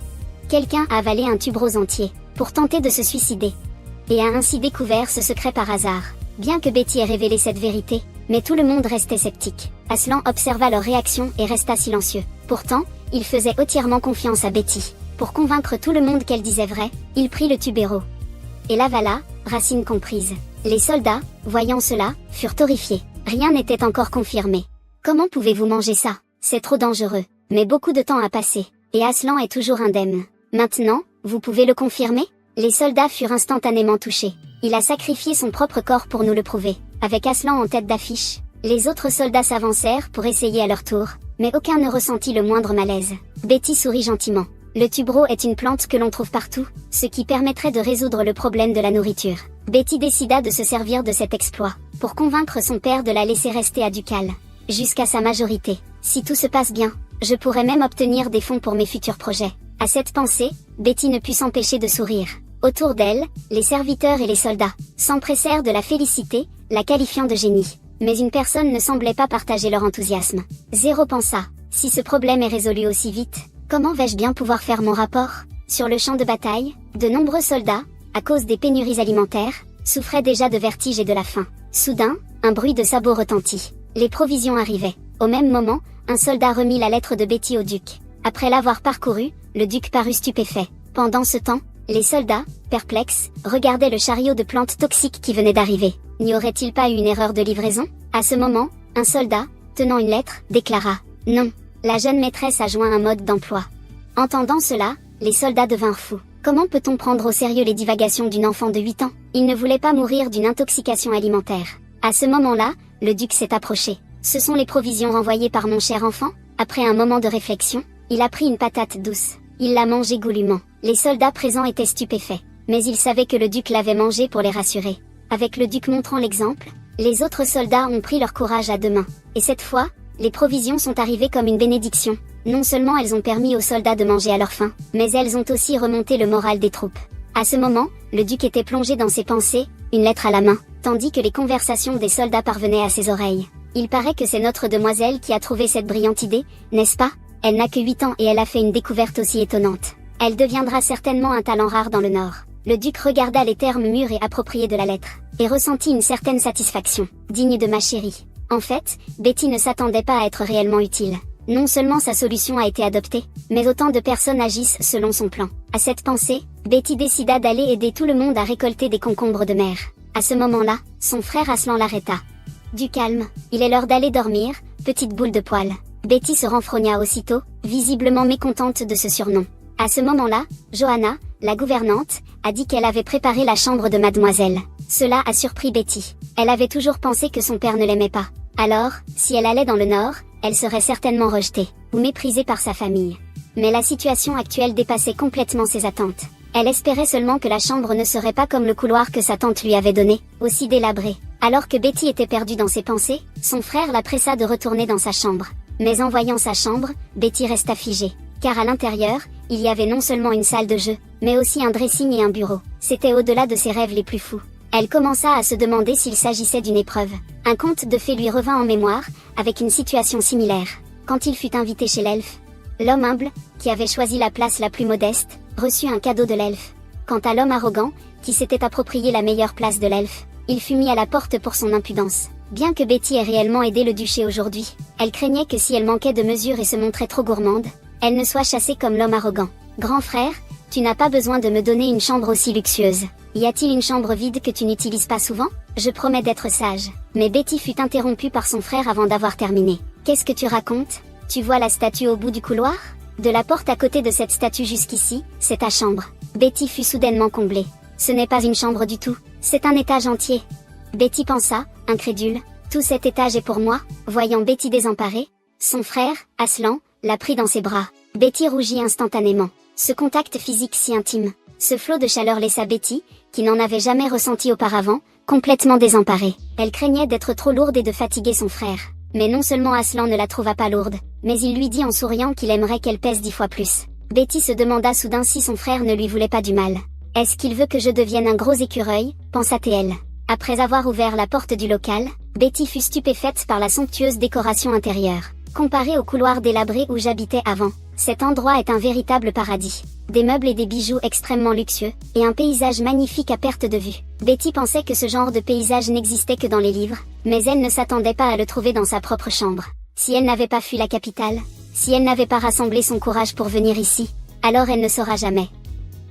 Quelqu'un a avalé un tuberose entier, pour tenter de se suicider. Et a ainsi découvert ce secret par hasard. Bien que Betty ait révélé cette vérité, mais tout le monde restait sceptique. Aslan observa leur réaction et resta silencieux. Pourtant, il faisait entièrement confiance à Betty. Pour convaincre tout le monde qu'elle disait vrai, il prit le tubéro. Et l'avala, racine comprise. Les soldats, voyant cela, furent horrifiés. Rien n'était encore confirmé. Comment pouvez-vous manger ça? C'est trop dangereux. Mais beaucoup de temps a passé. Et Aslan est toujours indemne. Maintenant, vous pouvez le confirmer? Les soldats furent instantanément touchés. Il a sacrifié son propre corps pour nous le prouver. Avec Aslan en tête d'affiche, les autres soldats s'avancèrent pour essayer à leur tour, mais aucun ne ressentit le moindre malaise. Betty sourit gentiment. Le tubéro est une plante que l'on trouve partout, ce qui permettrait de résoudre le problème de la nourriture. Betty décida de se servir de cet exploit, pour convaincre son père de la laisser rester à Ducal, jusqu'à sa majorité. Si tout se passe bien, je pourrais même obtenir des fonds pour mes futurs projets. À cette pensée, Betty ne put s'empêcher de sourire. Autour d'elle, les serviteurs et les soldats s'empressèrent de la féliciter, la qualifiant de génie. Mais une personne ne semblait pas partager leur enthousiasme. Zéro pensa, si ce problème est résolu aussi vite, comment vais-je bien pouvoir faire mon rapport? Sur le champ de bataille, de nombreux soldats, à cause des pénuries alimentaires, souffraient déjà de vertige et de la faim. Soudain, un bruit de sabots retentit. Les provisions arrivaient. Au même moment, un soldat remit la lettre de Betty au duc. Après l'avoir parcourue, le duc parut stupéfait. Pendant ce temps, les soldats, perplexes, regardaient le chariot de plantes toxiques qui venait d'arriver. N'y aurait-il pas eu une erreur de livraison? À ce moment, un soldat, tenant une lettre, déclara « Non, la jeune maîtresse a joint un mode d'emploi ». Entendant cela, les soldats devinrent fous. Comment peut-on prendre au sérieux les divagations d'une enfant de 8 ans? Il ne voulait pas mourir d'une intoxication alimentaire. À ce moment-là, le duc s'est approché. Ce sont les provisions renvoyées par mon cher enfant? Après un moment de réflexion, il a pris une patate douce. Il l'a mangée goulûment. Les soldats présents étaient stupéfaits. Mais ils savaient que le duc l'avait mangée pour les rassurer. Avec le duc montrant l'exemple, les autres soldats ont pris leur courage à 2 mains. Et cette fois, les provisions sont arrivées comme une bénédiction. Non seulement elles ont permis aux soldats de manger à leur faim, mais elles ont aussi remonté le moral des troupes. À ce moment, le duc était plongé dans ses pensées, une lettre à la main, tandis que les conversations des soldats parvenaient à ses oreilles. Il paraît que c'est notre demoiselle qui a trouvé cette brillante idée, n'est-ce pas? Elle n'a que 8 ans et elle a fait une découverte aussi étonnante. Elle deviendra certainement un talent rare dans le Nord. Le duc regarda les termes mûrs et appropriés de la lettre, et ressentit une certaine satisfaction, digne de ma chérie. En fait, Betty ne s'attendait pas à être réellement utile. Non seulement sa solution a été adoptée, mais autant de personnes agissent selon son plan. À cette pensée, Betty décida d'aller aider tout le monde à récolter des concombres de mer. À ce moment-là, son frère Aslan l'arrêta. Du calme, il est l'heure d'aller dormir, petite boule de poil. Betty se renfrogna aussitôt, visiblement mécontente de ce surnom. À ce moment-là, Johanna, la gouvernante, a dit qu'elle avait préparé la chambre de mademoiselle. Cela a surpris Betty. Elle avait toujours pensé que son père ne l'aimait pas. Alors, si elle allait dans le Nord, elle serait certainement rejetée, ou méprisée par sa famille. Mais la situation actuelle dépassait complètement ses attentes. Elle espérait seulement que la chambre ne serait pas comme le couloir que sa tante lui avait donné, aussi délabré. Alors que Betty était perdue dans ses pensées, son frère la pressa de retourner dans sa chambre. Mais en voyant sa chambre, Betty resta figée. Car à l'intérieur, il y avait non seulement une salle de jeu, mais aussi un dressing et un bureau. C'était au-delà de ses rêves les plus fous. Elle commença à se demander s'il s'agissait d'une épreuve. Un conte de fées lui revint en mémoire, avec une situation similaire. Quand il fut invité chez l'elfe, l'homme humble, qui avait choisi la place la plus modeste, reçut un cadeau de l'elfe. Quant à l'homme arrogant, qui s'était approprié la meilleure place de l'elfe. Il fut mis à la porte pour son impudence. Bien que Betty ait réellement aidé le duché aujourd'hui, elle craignait que si elle manquait de mesure et se montrait trop gourmande, elle ne soit chassée comme l'homme arrogant. Grand frère, tu n'as pas besoin de me donner une chambre aussi luxueuse. Y a-t-il une chambre vide que tu n'utilises pas souvent? Je promets d'être sage. Mais Betty fut interrompue par son frère avant d'avoir terminé. Qu'est-ce que tu racontes? Tu vois la statue au bout du couloir? De la porte à côté de cette statue jusqu'ici, c'est ta chambre. Betty fut soudainement comblée. Ce n'est pas une chambre du tout, c'est un étage entier. Betty pensa, incrédule, tout cet étage est pour moi. Voyant Betty désemparée, son frère, Aslan, la prit dans ses bras. Betty rougit instantanément. Ce contact physique si intime, ce flot de chaleur laissa Betty, qui n'en avait jamais ressenti auparavant, complètement désemparée. Elle craignait d'être trop lourde et de fatiguer son frère. Mais non seulement Aslan ne la trouva pas lourde, mais il lui dit en souriant qu'il aimerait qu'elle pèse 10 fois plus. Betty se demanda soudain si son frère ne lui voulait pas du mal. Est-ce qu'il veut que je devienne un gros écureuil, pensa-t-elle. Après avoir ouvert la porte du local, Betty fut stupéfaite par la somptueuse décoration intérieure. Comparée au couloir délabré où j'habitais avant, cet endroit est un véritable paradis. Des meubles et des bijoux extrêmement luxueux, et un paysage magnifique à perte de vue. Betty pensait que ce genre de paysage n'existait que dans les livres, mais elle ne s'attendait pas à le trouver dans sa propre chambre. Si elle n'avait pas fui la capitale, si elle n'avait pas rassemblé son courage pour venir ici, alors elle ne saura jamais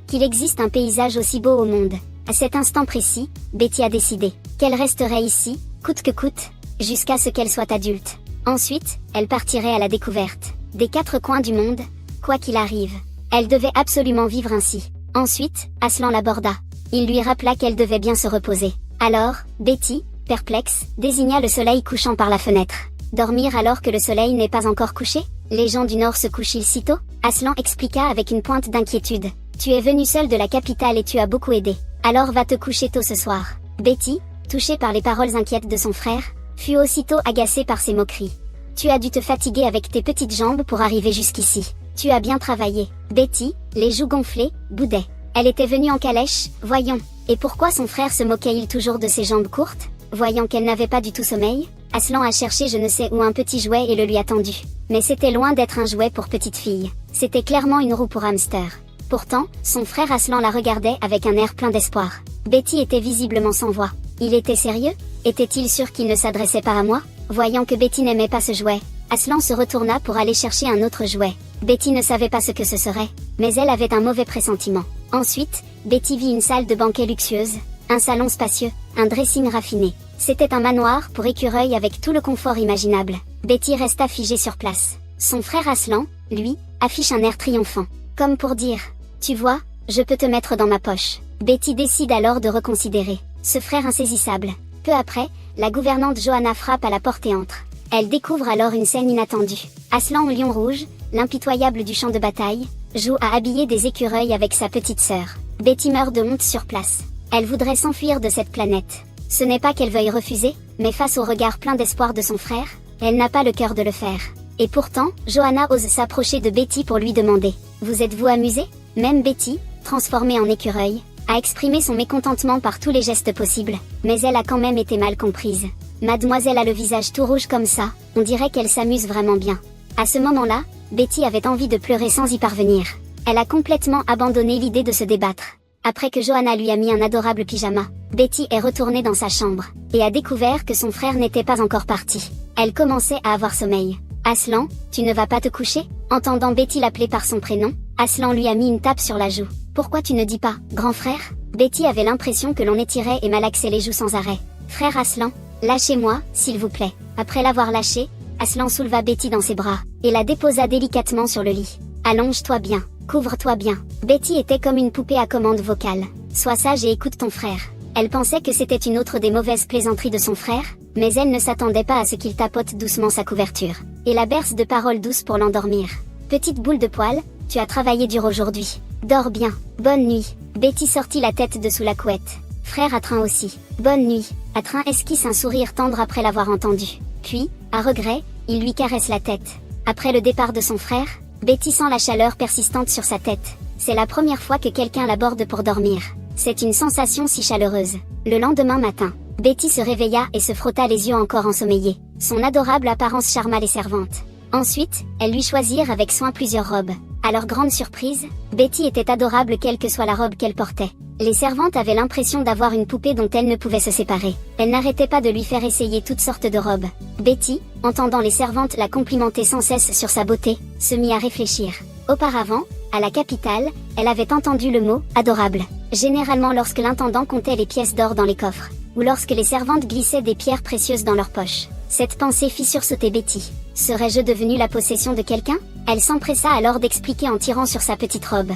qu'il existe un paysage aussi beau au monde. À cet instant précis, Betty a décidé qu'elle resterait ici, coûte que coûte, jusqu'à ce qu'elle soit adulte. Ensuite, elle partirait à la découverte des 4 coins du monde, quoi qu'il arrive. Elle devait absolument vivre ainsi. Ensuite, Aslan l'aborda. Il lui rappela qu'elle devait bien se reposer. Alors, Betty, perplexe, désigna le soleil couchant par la fenêtre. Dormir alors que le soleil n'est pas encore couché? Les gens du Nord se couchent-ils si tôt? Aslan expliqua avec une pointe d'inquiétude. Tu es venu seul de la capitale et tu as beaucoup aidé. Alors va te coucher tôt ce soir. Betty, touchée par les paroles inquiètes de son frère, fut aussitôt agacée par ses moqueries. Tu as dû te fatiguer avec tes petites jambes pour arriver jusqu'ici. Tu as bien travaillé. Betty, les joues gonflées, boudait. Elle était venue en calèche, voyons. Et pourquoi son frère se moquait-il toujours de ses jambes courtes? Voyant qu'elle n'avait pas du tout sommeil, Aslan a cherché je ne sais où un petit jouet et le lui a tendu. Mais c'était loin d'être un jouet pour petite fille. C'était clairement une roue pour hamster. Pourtant, son frère Aslan la regardait avec un air plein d'espoir. Betty était visiblement sans voix. Il était sérieux? Était-il sûr qu'il ne s'adressait pas à moi? Voyant que Betty n'aimait pas ce jouet, Aslan se retourna pour aller chercher un autre jouet. Betty ne savait pas ce que ce serait, mais elle avait un mauvais pressentiment. Ensuite, Betty vit une salle de banquet luxueuse, un salon spacieux, un dressing raffiné. C'était un manoir pour écureuil avec tout le confort imaginable. Betty resta figée sur place. Son frère Aslan, lui, affiche un air triomphant. Comme pour dire, tu vois, je peux te mettre dans ma poche. Betty décide alors de reconsidérer ce frère insaisissable. Peu après, la gouvernante Johanna frappe à la porte et entre. Elle découvre alors une scène inattendue. Aslan au lion rouge, l'impitoyable du champ de bataille, joue à habiller des écureuils avec sa petite sœur. Betty meurt de honte sur place. Elle voudrait s'enfuir de cette planète. Ce n'est pas qu'elle veuille refuser, mais face au regard plein d'espoir de son frère, elle n'a pas le cœur de le faire. Et pourtant, Johanna ose s'approcher de Betty pour lui demander « Vous êtes-vous amusée ?» Même Betty, transformée en écureuil, a exprimé son mécontentement par tous les gestes possibles, mais elle a quand même été mal comprise. Mademoiselle a le visage tout rouge comme ça, on dirait qu'elle s'amuse vraiment bien. À ce moment-là, Betty avait envie de pleurer sans y parvenir. Elle a complètement abandonné l'idée de se débattre. Après que Johanna lui a mis un adorable pyjama, Betty est retournée dans sa chambre, et a découvert que son frère n'était pas encore parti. Elle commençait à avoir sommeil. Aslan, tu ne vas pas te coucher? Entendant Betty l'appeler par son prénom, Aslan lui a mis une tape sur la joue. Pourquoi tu ne dis pas, grand frère? Betty avait l'impression que l'on étirait et malaxait les joues sans arrêt. Frère Aslan, lâchez-moi, s'il vous plaît. Après l'avoir lâché, Aslan souleva Betty dans ses bras, et la déposa délicatement sur le lit. Allonge-toi bien, couvre-toi bien. Betty était comme une poupée à commande vocale. Sois sage et écoute ton frère. Elle pensait que c'était une autre des mauvaises plaisanteries de son frère, mais elle ne s'attendait pas à ce qu'il tapote doucement sa couverture, et la berce de paroles douces pour l'endormir. Petite boule de poil, tu as travaillé dur aujourd'hui. Dors bien, bonne nuit. Betty sortit la tête de sous la couette. Frère Attrain aussi. Bonne nuit. Attrain esquisse un sourire tendre après l'avoir entendu. Puis, à regret, il lui caresse la tête. Après le départ de son frère, Betty sent la chaleur persistante sur sa tête. C'est la première fois que quelqu'un l'aborde pour dormir. C'est une sensation si chaleureuse. Le lendemain matin, Betty se réveilla et se frotta les yeux encore ensommeillés. Son adorable apparence charma les servantes. Ensuite, elles lui choisirent avec soin plusieurs robes. À leur grande surprise, Betty était adorable quelle que soit la robe qu'elle portait. Les servantes avaient l'impression d'avoir une poupée dont elles ne pouvaient se séparer. Elles n'arrêtaient pas de lui faire essayer toutes sortes de robes. Betty, entendant les servantes la complimenter sans cesse sur sa beauté, se mit à réfléchir. Auparavant, à la capitale, elle avait entendu le mot « adorable », généralement lorsque l'intendant comptait les pièces d'or dans les coffres, ou lorsque les servantes glissaient des pierres précieuses dans leurs poches. Cette pensée fit sursauter Betty. Serais-je devenue la possession de quelqu'un? Elle s'empressa alors d'expliquer en tirant sur sa petite robe.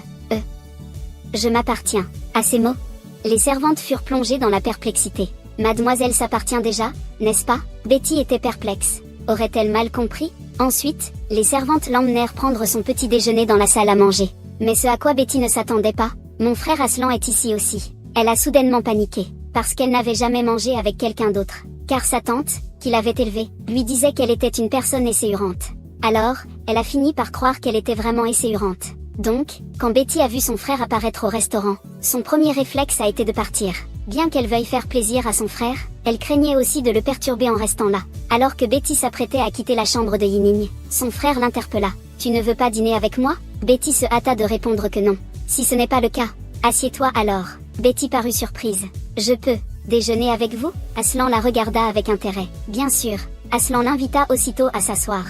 Je m'appartiens. À ces mots, les servantes furent plongées dans la perplexité. Mademoiselle s'appartient déjà, n'est-ce pas? Betty était perplexe. Aurait-elle mal compris? Ensuite, les servantes l'emmenèrent prendre son petit déjeuner dans la salle à manger. Mais ce à quoi Betty ne s'attendait pas, mon frère Aslan est ici aussi. Elle a soudainement paniqué, parce qu'elle n'avait jamais mangé avec quelqu'un d'autre. Car sa tante, qui l'avait élevée, lui disait qu'elle était une personne esséurante. Alors, elle a fini par croire qu'elle était vraiment esséurante. Donc, quand Betty a vu son frère apparaître au restaurant, son premier réflexe a été de partir. Bien qu'elle veuille faire plaisir à son frère, elle craignait aussi de le perturber en restant là. Alors que Betty s'apprêtait à quitter la chambre de Yining, son frère l'interpella. « Tu ne veux pas dîner avec moi ?» Betty se hâta de répondre que non. « Si ce n'est pas le cas, assieds-toi alors. » Betty parut surprise. « Je peux déjeuner avec vous ?» Aslan la regarda avec intérêt. Bien sûr. Aslan l'invita aussitôt à s'asseoir.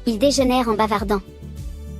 Ils déjeunèrent en bavardant.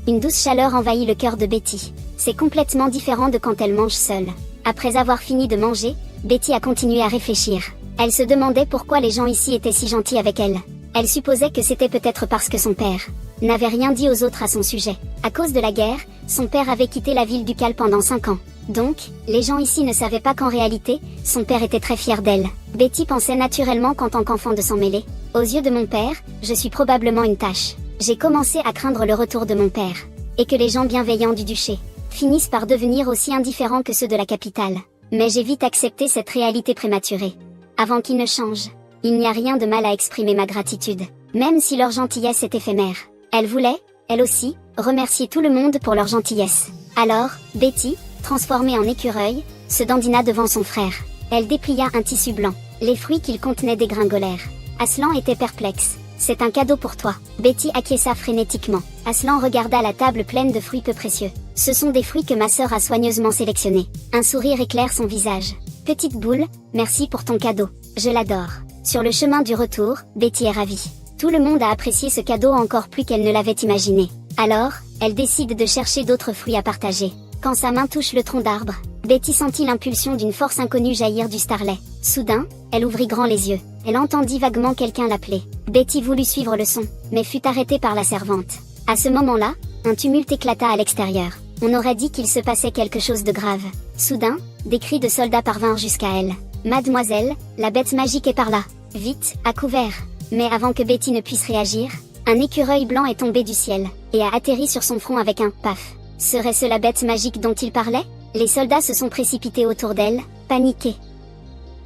Une douce chaleur envahit le cœur de Betty. C'est complètement différent de quand elle mange seule. Après avoir fini de manger, Betty a continué à réfléchir. Elle se demandait pourquoi les gens ici étaient si gentils avec elle. Elle supposait que c'était peut-être parce que son père n'avait rien dit aux autres à son sujet. À cause de la guerre, son père avait quitté la ville ducale pendant 5 ans. Donc, les gens ici ne savaient pas qu'en réalité, son père était très fier d'elle. Betty pensait naturellement qu'en tant qu'enfant de s'en mêler, aux yeux de mon père, je suis probablement une tâche. J'ai commencé à craindre le retour de mon père, et que les gens bienveillants du duché finissent par devenir aussi indifférents que ceux de la capitale. Mais j'ai vite accepté cette réalité prématurée. Avant qu'ils ne changent, il n'y a rien de mal à exprimer ma gratitude, même si leur gentillesse est éphémère. Elle voulait, elle aussi, remercier tout le monde pour leur gentillesse. Alors, Betty, transformée en écureuil, se dandina devant son frère. Elle déplia un tissu blanc. Les fruits qu'il contenait dégringolèrent. Aslan était perplexe. « C'est un cadeau pour toi. » Betty acquiesça frénétiquement. Aslan regarda la table pleine de fruits peu précieux. « Ce sont des fruits que ma sœur a soigneusement sélectionnés. » Un sourire éclaire son visage. « Petite boule, merci pour ton cadeau. Je l'adore. » Sur le chemin du retour, Betty est ravie. Tout le monde a apprécié ce cadeau encore plus qu'elle ne l'avait imaginé. Alors, elle décide de chercher d'autres fruits à partager. Quand sa main touche le tronc d'arbre, Betty sentit l'impulsion d'une force inconnue jaillir du starlet. Soudain, elle ouvrit grand les yeux. Elle entendit vaguement quelqu'un l'appeler. Betty voulut suivre le son, mais fut arrêtée par la servante. À ce moment-là, un tumulte éclata à l'extérieur. On aurait dit qu'il se passait quelque chose de grave. Soudain, des cris de soldats parvinrent jusqu'à elle. « Mademoiselle, la bête magique est par là. Vite, à couvert !» Mais avant que Betty ne puisse réagir, un écureuil blanc est tombé du ciel, et a atterri sur son front avec un « paf ». Serait-ce la bête magique dont il parlait? Les soldats se sont précipités autour d'elle, paniqués.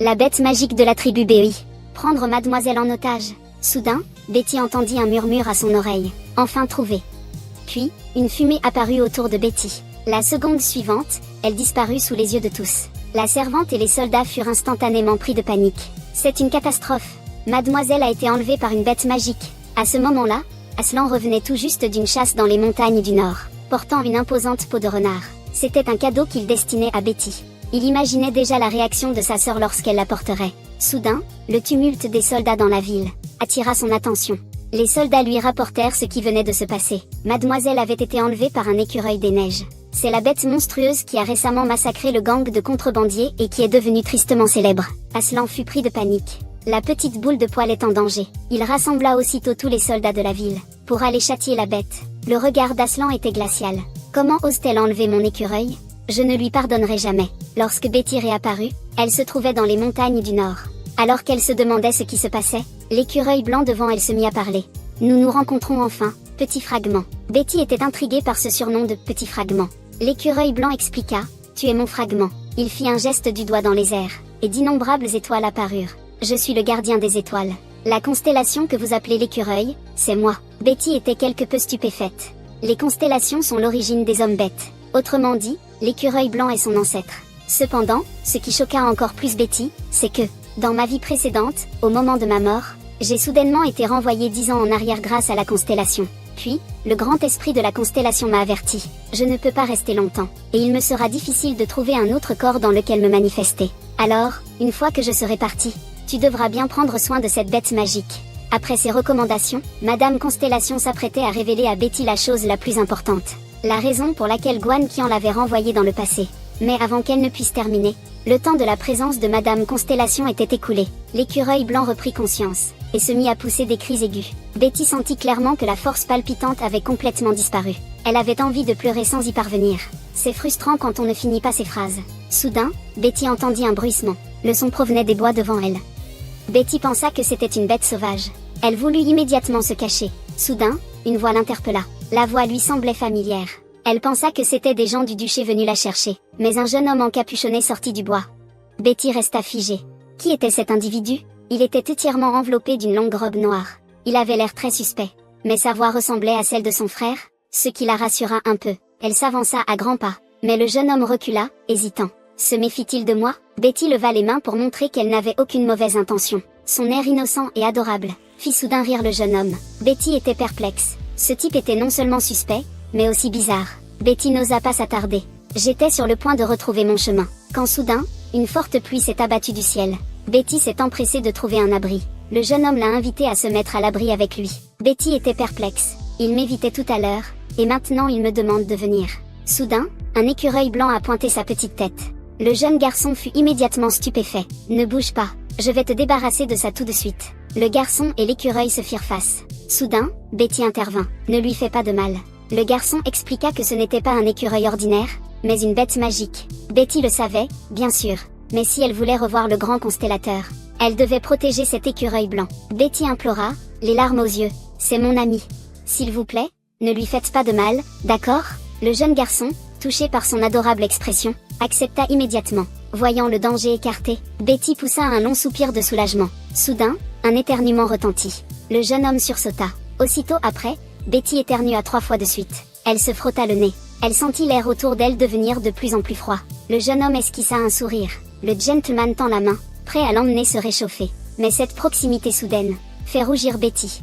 La bête magique de la tribu Béi. Prendre mademoiselle en otage. Soudain, Betty entendit un murmure à son oreille. Enfin trouvé. Puis, une fumée apparut autour de Betty. La seconde suivante, elle disparut sous les yeux de tous. La servante et les soldats furent instantanément pris de panique. C'est une catastrophe. Mademoiselle a été enlevée par une bête magique. À ce moment-là, Aslan revenait tout juste d'une chasse dans les montagnes du Nord, portant une imposante peau de renard. C'était un cadeau qu'il destinait à Betty. Il imaginait déjà la réaction de sa sœur lorsqu'elle la porterait. Soudain, le tumulte des soldats dans la ville attira son attention. Les soldats lui rapportèrent ce qui venait de se passer. Mademoiselle avait été enlevée par un écureuil des neiges. C'est la bête monstrueuse qui a récemment massacré le gang de contrebandiers et qui est devenue tristement célèbre. Aslan fut pris de panique. La petite boule de poil est en danger. Il rassembla aussitôt tous les soldats de la ville pour aller châtier la bête. Le regard d'Aslan était glacial. Comment ose-t-elle enlever mon écureuil? Je ne lui pardonnerai jamais. Lorsque Betty réapparut, elle se trouvait dans les montagnes du Nord. Alors qu'elle se demandait ce qui se passait, l'écureuil blanc devant elle se mit à parler. « Nous nous rencontrons enfin, Petit Fragment. » Betty était intriguée par ce surnom de Petit Fragment. L'écureuil blanc expliqua, « Tu es mon fragment. » Il fit un geste du doigt dans les airs, et d'innombrables étoiles apparurent. « Je suis le gardien des étoiles. La constellation que vous appelez l'écureuil, c'est moi. » Betty était quelque peu stupéfaite. Les constellations sont l'origine des hommes bêtes. Autrement dit, l'écureuil blanc est son ancêtre. Cependant, ce qui choqua encore plus Betty, c'est que, dans ma vie précédente, au moment de ma mort, j'ai soudainement été renvoyée 10 ans en arrière grâce à la constellation. Puis, le grand esprit de la constellation m'a averti. Je ne peux pas rester longtemps, et il me sera difficile de trouver un autre corps dans lequel me manifester. Alors, une fois que je serai parti, tu devras bien prendre soin de cette bête magique. Après ces recommandations, Madame Constellation s'apprêtait à révéler à Betty la chose la plus importante. La raison pour laquelle Guan Qian l'avait renvoyée dans le passé. Mais avant qu'elle ne puisse terminer, le temps de la présence de Madame Constellation était écoulé. L'écureuil blanc reprit conscience, et se mit à pousser des cris aigus. Betty sentit clairement que la force palpitante avait complètement disparu. Elle avait envie de pleurer sans y parvenir. C'est frustrant quand on ne finit pas ses phrases. Soudain, Betty entendit un bruissement. Le son provenait des bois devant elle. Betty pensa que c'était une bête sauvage. Elle voulut immédiatement se cacher. Soudain, une voix l'interpella. La voix lui semblait familière. Elle pensa que c'étaient des gens du duché venus la chercher. Mais un jeune homme encapuchonné sortit du bois. Betty resta figée. Qui était cet individu? Il était entièrement enveloppé d'une longue robe noire. Il avait l'air très suspect. Mais sa voix ressemblait à celle de son frère, ce qui la rassura un peu. Elle s'avança à grands pas. Mais le jeune homme recula, hésitant. Se méfie-t-il de moi? Betty leva les mains pour montrer qu'elle n'avait aucune mauvaise intention. Son air innocent et adorable fit soudain rire le jeune homme. Betty était perplexe. Ce type était non seulement suspect, mais aussi bizarre. Betty n'osa pas s'attarder. J'étais sur le point de retrouver mon chemin, quand soudain, une forte pluie s'est abattue du ciel. Betty s'est empressée de trouver un abri. Le jeune homme l'a invitée à se mettre à l'abri avec lui. Betty était perplexe. Il m'évitait tout à l'heure, et maintenant il me demande de venir. Soudain, un écureuil blanc a pointé sa petite tête. Le jeune garçon fut immédiatement stupéfait. Ne bouge pas, je vais te débarrasser de ça tout de suite. Le garçon et l'écureuil se firent face. Soudain, Betty intervint. Ne lui fais pas de mal. Le garçon expliqua que ce n'était pas un écureuil ordinaire, mais une bête magique. Betty le savait, bien sûr. Mais si elle voulait revoir le grand constellateur, elle devait protéger cet écureuil blanc. Betty implora, les larmes aux yeux. C'est mon ami. S'il vous plaît, ne lui faites pas de mal, d'accord? Le jeune garçon, touché par son adorable expression, accepta immédiatement. Voyant le danger écarté, Betty poussa un long soupir de soulagement. Soudain, un éternuement retentit. Le jeune homme sursauta. Aussitôt après, Betty éternua 3 fois de suite. Elle se frotta le nez. Elle sentit l'air autour d'elle devenir de plus en plus froid. Le jeune homme esquissa un sourire. Le gentleman tend la main, prêt à l'emmener se réchauffer. Mais cette proximité soudaine fait rougir Betty.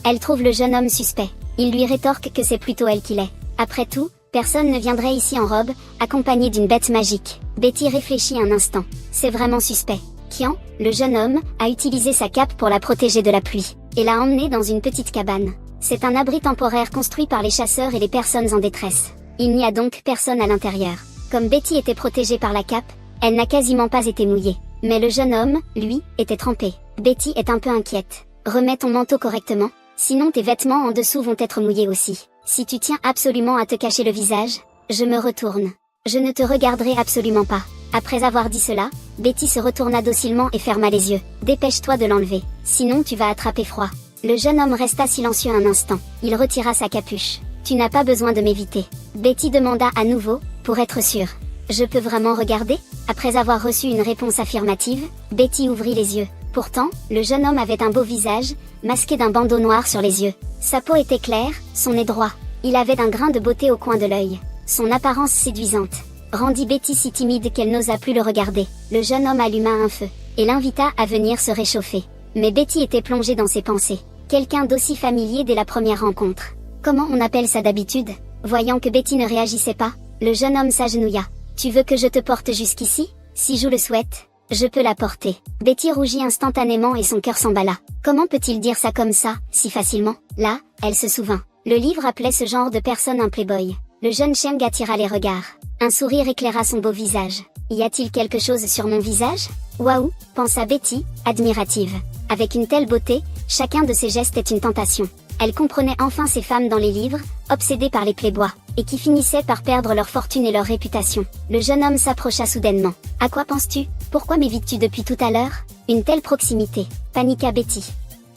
Elle trouve le jeune homme suspect. Il lui rétorque que c'est plutôt elle qui l'est. Après tout, personne ne viendrait ici en robe, accompagné d'une bête magique. Betty réfléchit un instant. C'est vraiment suspect. Qian, le jeune homme, a utilisé sa cape pour la protéger de la pluie, et l'a emmenée dans une petite cabane. C'est un abri temporaire construit par les chasseurs et les personnes en détresse. Il n'y a donc personne à l'intérieur. Comme Betty était protégée par la cape, elle n'a quasiment pas été mouillée. Mais le jeune homme, lui, était trempé. Betty est un peu inquiète. Remets ton manteau correctement, sinon tes vêtements en dessous vont être mouillés aussi. Si tu tiens absolument à te cacher le visage, je me retourne. Je ne te regarderai absolument pas. Après avoir dit cela, Betty se retourna docilement et ferma les yeux. Dépêche-toi de l'enlever, sinon tu vas attraper froid. Le jeune homme resta silencieux un instant. Il retira sa capuche. Tu n'as pas besoin de m'éviter. Betty demanda à nouveau, pour être sûre. Je peux vraiment regarder? Après avoir reçu une réponse affirmative, Betty ouvrit les yeux. Pourtant, le jeune homme avait un beau visage, masqué d'un bandeau noir sur les yeux. Sa peau était claire, son nez droit. Il avait un grain de beauté au coin de l'œil. Son apparence séduisante rendit Betty si timide qu'elle n'osa plus le regarder. Le jeune homme alluma un feu, et l'invita à venir se réchauffer. Mais Betty était plongée dans ses pensées. Quelqu'un d'aussi familier dès la première rencontre. Comment on appelle ça d'habitude? Voyant que Betty ne réagissait pas, le jeune homme s'agenouilla. Tu veux que je te porte jusqu'ici? Si je le souhaite, je peux la porter. Betty rougit instantanément et son cœur s'emballa. Comment peut-il dire ça comme ça, si facilement? Là, elle se souvint. Le livre appelait ce genre de personne un playboy. Le jeune Cheng attira les regards. Un sourire éclaira son beau visage. Y a-t-il quelque chose sur mon visage? Waouh, pensa Betty, admirative. Avec une telle beauté, chacun de ses gestes est une tentation. Elle comprenait enfin ces femmes dans les livres, obsédées par les playboys, et qui finissaient par perdre leur fortune et leur réputation. Le jeune homme s'approcha soudainement. À quoi penses-tu? Pourquoi m'évites-tu depuis tout à l'heure? Une telle proximité, paniqua Betty.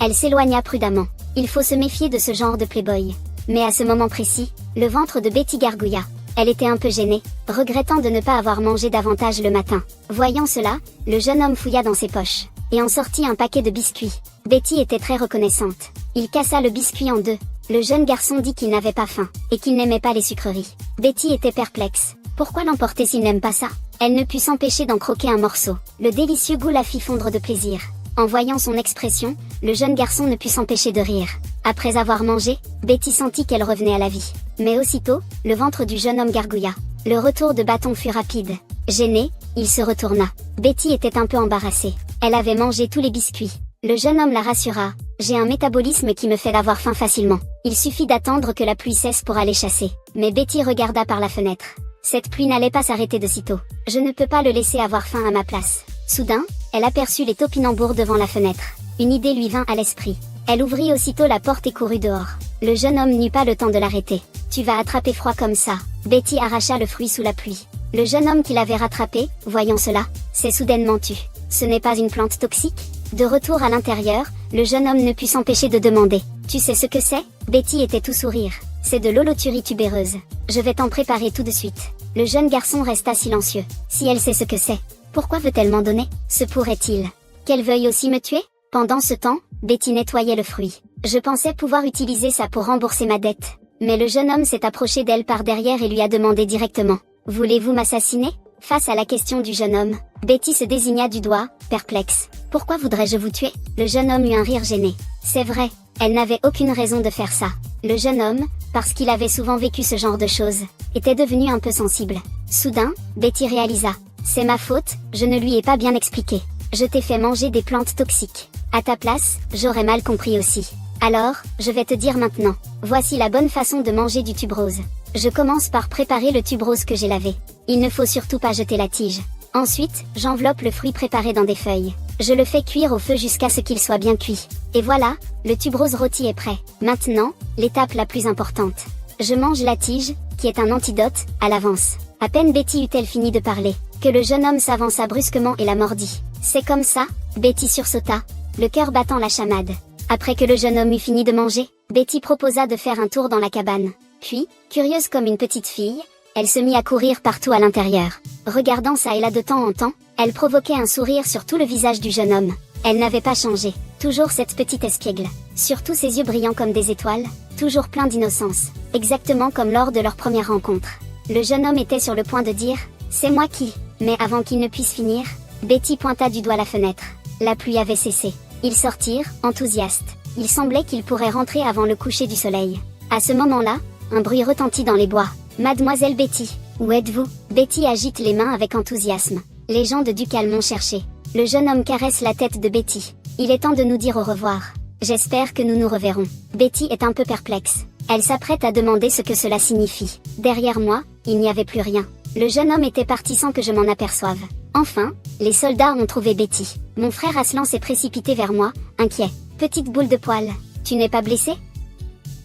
Elle s'éloigna prudemment. Il faut se méfier de ce genre de playboy. Mais à ce moment précis, le ventre de Betty gargouilla. Elle était un peu gênée, regrettant de ne pas avoir mangé davantage le matin. Voyant cela, le jeune homme fouilla dans ses poches, et en sortit un paquet de biscuits. Betty était très reconnaissante. Il cassa le biscuit en deux. Le jeune garçon dit qu'il n'avait pas faim, et qu'il n'aimait pas les sucreries. Betty était perplexe. Pourquoi l'emporter s'il n'aime pas ça? Elle ne put s'empêcher d'en croquer un morceau. Le délicieux goût la fit fondre de plaisir. En voyant son expression, le jeune garçon ne put s'empêcher de rire. Après avoir mangé, Betty sentit qu'elle revenait à la vie. Mais aussitôt, le ventre du jeune homme gargouilla. Le retour de bâton fut rapide. Gêné, il se retourna. Betty était un peu embarrassée. Elle avait mangé tous les biscuits. Le jeune homme la rassura. J'ai un métabolisme qui me fait avoir faim facilement. Il suffit d'attendre que la pluie cesse pour aller chasser. Mais Betty regarda par la fenêtre. Cette pluie n'allait pas s'arrêter de sitôt. Je ne peux pas le laisser avoir faim à ma place. Soudain, elle aperçut les topinambours devant la fenêtre. Une idée lui vint à l'esprit. Elle ouvrit aussitôt la porte et courut dehors. Le jeune homme n'eut pas le temps de l'arrêter. Tu vas attraper froid comme ça. Betty arracha le fruit sous la pluie. Le jeune homme qui l'avait rattrapé, voyant cela, s'est soudainement tu. Ce n'est pas une plante toxique? De retour à l'intérieur, le jeune homme ne put s'empêcher de demander. Tu sais ce que c'est? Betty était tout sourire. C'est de l'holothurie tubéreuse. Je vais t'en préparer tout de suite. Le jeune garçon resta silencieux. Si elle sait ce que c'est, pourquoi veut-elle m'en donner? Se pourrait-il qu'elle veuille aussi me tuer? Pendant ce temps, Betty nettoyait le fruit. Je pensais pouvoir utiliser ça pour rembourser ma dette. Mais le jeune homme s'est approché d'elle par derrière et lui a demandé directement. Voulez-vous m'assassiner? Face à la question du jeune homme, Betty se désigna du doigt, perplexe. Pourquoi voudrais-je vous tuer? Le jeune homme eut un rire gêné. C'est vrai, elle n'avait aucune raison de faire ça. Le jeune homme, parce qu'il avait souvent vécu ce genre de choses, était devenu un peu sensible. Soudain, Betty réalisa. C'est ma faute, je ne lui ai pas bien expliqué. Je t'ai fait manger des plantes toxiques. À ta place, j'aurais mal compris aussi. Alors, je vais te dire maintenant. Voici la bonne façon de manger du tuberose. Je commence par préparer le tuberose que j'ai lavé. Il ne faut surtout pas jeter la tige. Ensuite, j'enveloppe le fruit préparé dans des feuilles. Je le fais cuire au feu jusqu'à ce qu'il soit bien cuit. Et voilà, le tuberose rôti est prêt. Maintenant, l'étape la plus importante. Je mange la tige, qui est un antidote, à l'avance. À peine Betty eut-elle fini de parler, que le jeune homme s'avança brusquement et la mordit. C'est comme ça? Betty sursauta, le cœur battant la chamade. Après que le jeune homme eut fini de manger, Betty proposa de faire un tour dans la cabane. Puis, curieuse comme une petite fille, elle se mit à courir partout à l'intérieur. Regardant ça et là de temps en temps, elle provoquait un sourire sur tout le visage du jeune homme. Elle n'avait pas changé, toujours cette petite espiègle, surtout ses yeux brillants comme des étoiles, toujours pleins d'innocence, exactement comme lors de leur première rencontre. Le jeune homme était sur le point de dire « C'est moi qui », mais avant qu'il ne puisse finir, Betty pointa du doigt la fenêtre. La pluie avait cessé. Ils sortirent, enthousiastes. Il semblait qu'ils pourraient rentrer avant le coucher du soleil. À ce moment-là, un bruit retentit dans les bois. « Mademoiselle Betty, où êtes-vous » Betty agite les mains avec enthousiasme. Les gens de Ducal m'ont cherché. Le jeune homme caresse la tête de Betty. Il est temps de nous dire au revoir. J'espère que nous nous reverrons. Betty est un peu perplexe. Elle s'apprête à demander ce que cela signifie. Derrière moi, il n'y avait plus rien. Le jeune homme était parti sans que je m'en aperçoive. Enfin, les soldats ont trouvé Betty. Mon frère Aslan s'est précipité vers moi, inquiet. Petite boule de poil, tu n'es pas blessé?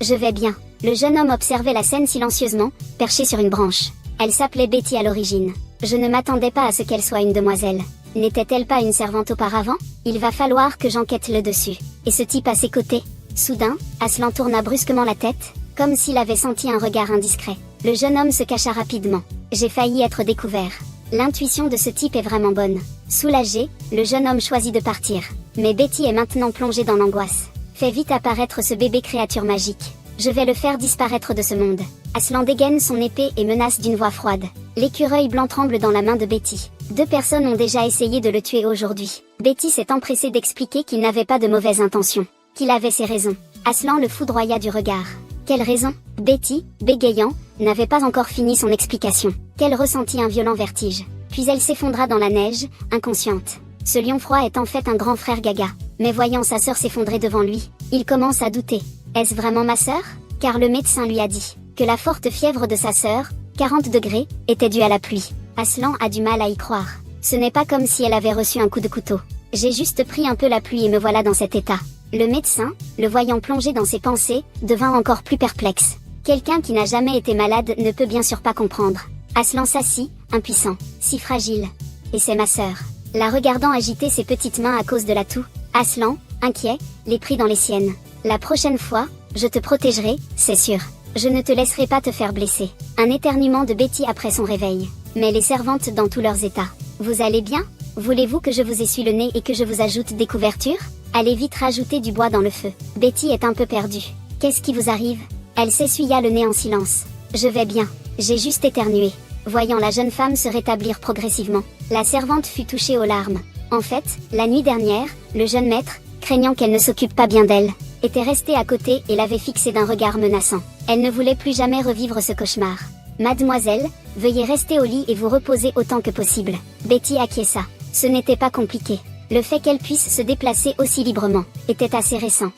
Je vais bien. Le jeune homme observait la scène silencieusement, perché sur une branche. Elle s'appelait Betty à l'origine. Je ne m'attendais pas à ce qu'elle soit une demoiselle. N'était-elle pas une servante auparavant? Il va falloir que j'enquête le dessus. Et ce type à ses côtés? Soudain, Aslan tourna brusquement la tête, comme s'il avait senti un regard indiscret. Le jeune homme se cacha rapidement. J'ai failli être découvert. L'intuition de ce type est vraiment bonne. Soulagé, le jeune homme choisit de partir. Mais Betty est maintenant plongée dans l'angoisse. Fais vite apparaître ce bébé créature magique. Je vais le faire disparaître de ce monde. Aslan dégaine son épée et menace d'une voix froide. L'écureuil blanc tremble dans la main de Betty. 2 personnes ont déjà essayé de le tuer aujourd'hui. Betty s'est empressée d'expliquer qu'il n'avait pas de mauvaises intentions. Qu'il avait ses raisons. Aslan le foudroya du regard. Quelle raison? Betty, bégayant, n'avait pas encore fini son explication, qu'elle ressentit un violent vertige. Puis elle s'effondra dans la neige, inconsciente. Ce lion froid est en fait un grand frère Gaga. Mais voyant sa sœur s'effondrer devant lui, il commence à douter. Est-ce vraiment ma sœur? Car le médecin lui a dit que la forte fièvre de sa sœur, 40 degrés, était due à la pluie. Aslan a du mal à y croire. Ce n'est pas comme si elle avait reçu un coup de couteau. J'ai juste pris un peu la pluie et me voilà dans cet état. Le médecin, le voyant plongé dans ses pensées, devint encore plus perplexe. Quelqu'un qui n'a jamais été malade ne peut bien sûr pas comprendre. Aslan s'assit, impuissant, si fragile. Et c'est ma sœur. La regardant agiter ses petites mains à cause de la toux, Aslan, inquiet, les prit dans les siennes. La prochaine fois, je te protégerai, c'est sûr. Je ne te laisserai pas te faire blesser. Un éternuement de Betty après son réveil. Mais les servantes dans tous leurs états. Vous allez bien? Voulez-vous que je vous essuie le nez et que je vous ajoute des couvertures? Allez vite rajouter du bois dans le feu. Betty est un peu perdue. Qu'est-ce qui vous arrive? Elle s'essuya le nez en silence. Je vais bien. J'ai juste éternué. Voyant la jeune femme se rétablir progressivement, la servante fut touchée aux larmes. En fait, la nuit dernière, le jeune maître, craignant qu'elle ne s'occupe pas bien d'elle, était restée à côté et l'avait fixé d'un regard menaçant. Elle ne voulait plus jamais revivre ce cauchemar. Mademoiselle, veuillez rester au lit et vous reposer autant que possible. Betty acquiesça. Ce n'était pas compliqué. Le fait qu'elle puisse se déplacer aussi librement était assez récent.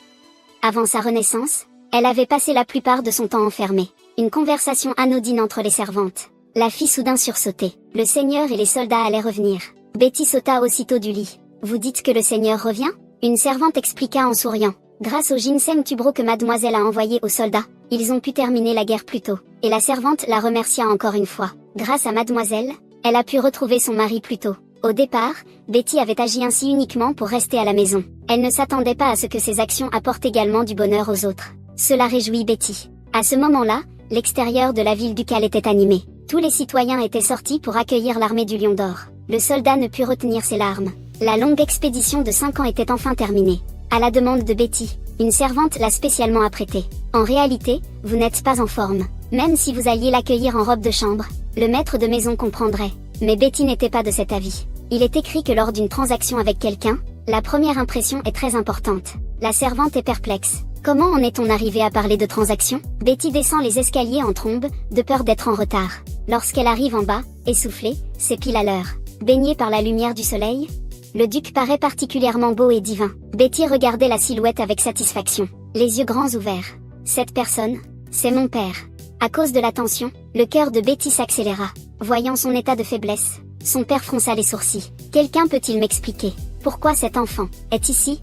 Avant sa renaissance, elle avait passé la plupart de son temps enfermée. Une conversation anodine entre les servantes. La fit soudain sursauter. Le seigneur et les soldats allaient revenir. Betty sauta aussitôt du lit. Vous dites que le seigneur revient? Une servante expliqua en souriant. Grâce au ginseng tubereux que mademoiselle a envoyé aux soldats, ils ont pu terminer la guerre plus tôt. Et la servante la remercia encore une fois. Grâce à mademoiselle, elle a pu retrouver son mari plus tôt. Au départ, Betty avait agi ainsi uniquement pour rester à la maison. Elle ne s'attendait pas à ce que ses actions apportent également du bonheur aux autres. Cela réjouit Betty. À ce moment-là, l'extérieur de la ville ducale était animé. Tous les citoyens étaient sortis pour accueillir l'armée du Lion d'Or. Le soldat ne put retenir ses larmes. La longue expédition de 5 ans était enfin terminée. À la demande de Betty, une servante l'a spécialement apprêtée. En réalité, vous n'êtes pas en forme. Même si vous alliez l'accueillir en robe de chambre, le maître de maison comprendrait. Mais Betty n'était pas de cet avis. Il est écrit que lors d'une transaction avec quelqu'un, la première impression est très importante. La servante est perplexe. Comment en est-on arrivé à parler de transaction? Betty descend les escaliers en trombe, de peur d'être en retard. Lorsqu'elle arrive en bas, essoufflée, c'est pile à l'heure. Baignée par la lumière du soleil, le duc paraît particulièrement beau et divin. Betty regardait la silhouette avec satisfaction, les yeux grands ouverts. Cette personne, c'est mon père. À cause de la tension, le cœur de Betty s'accéléra. Voyant son état de faiblesse, son père fronça les sourcils. Quelqu'un peut-il m'expliquer pourquoi cet enfant est ici?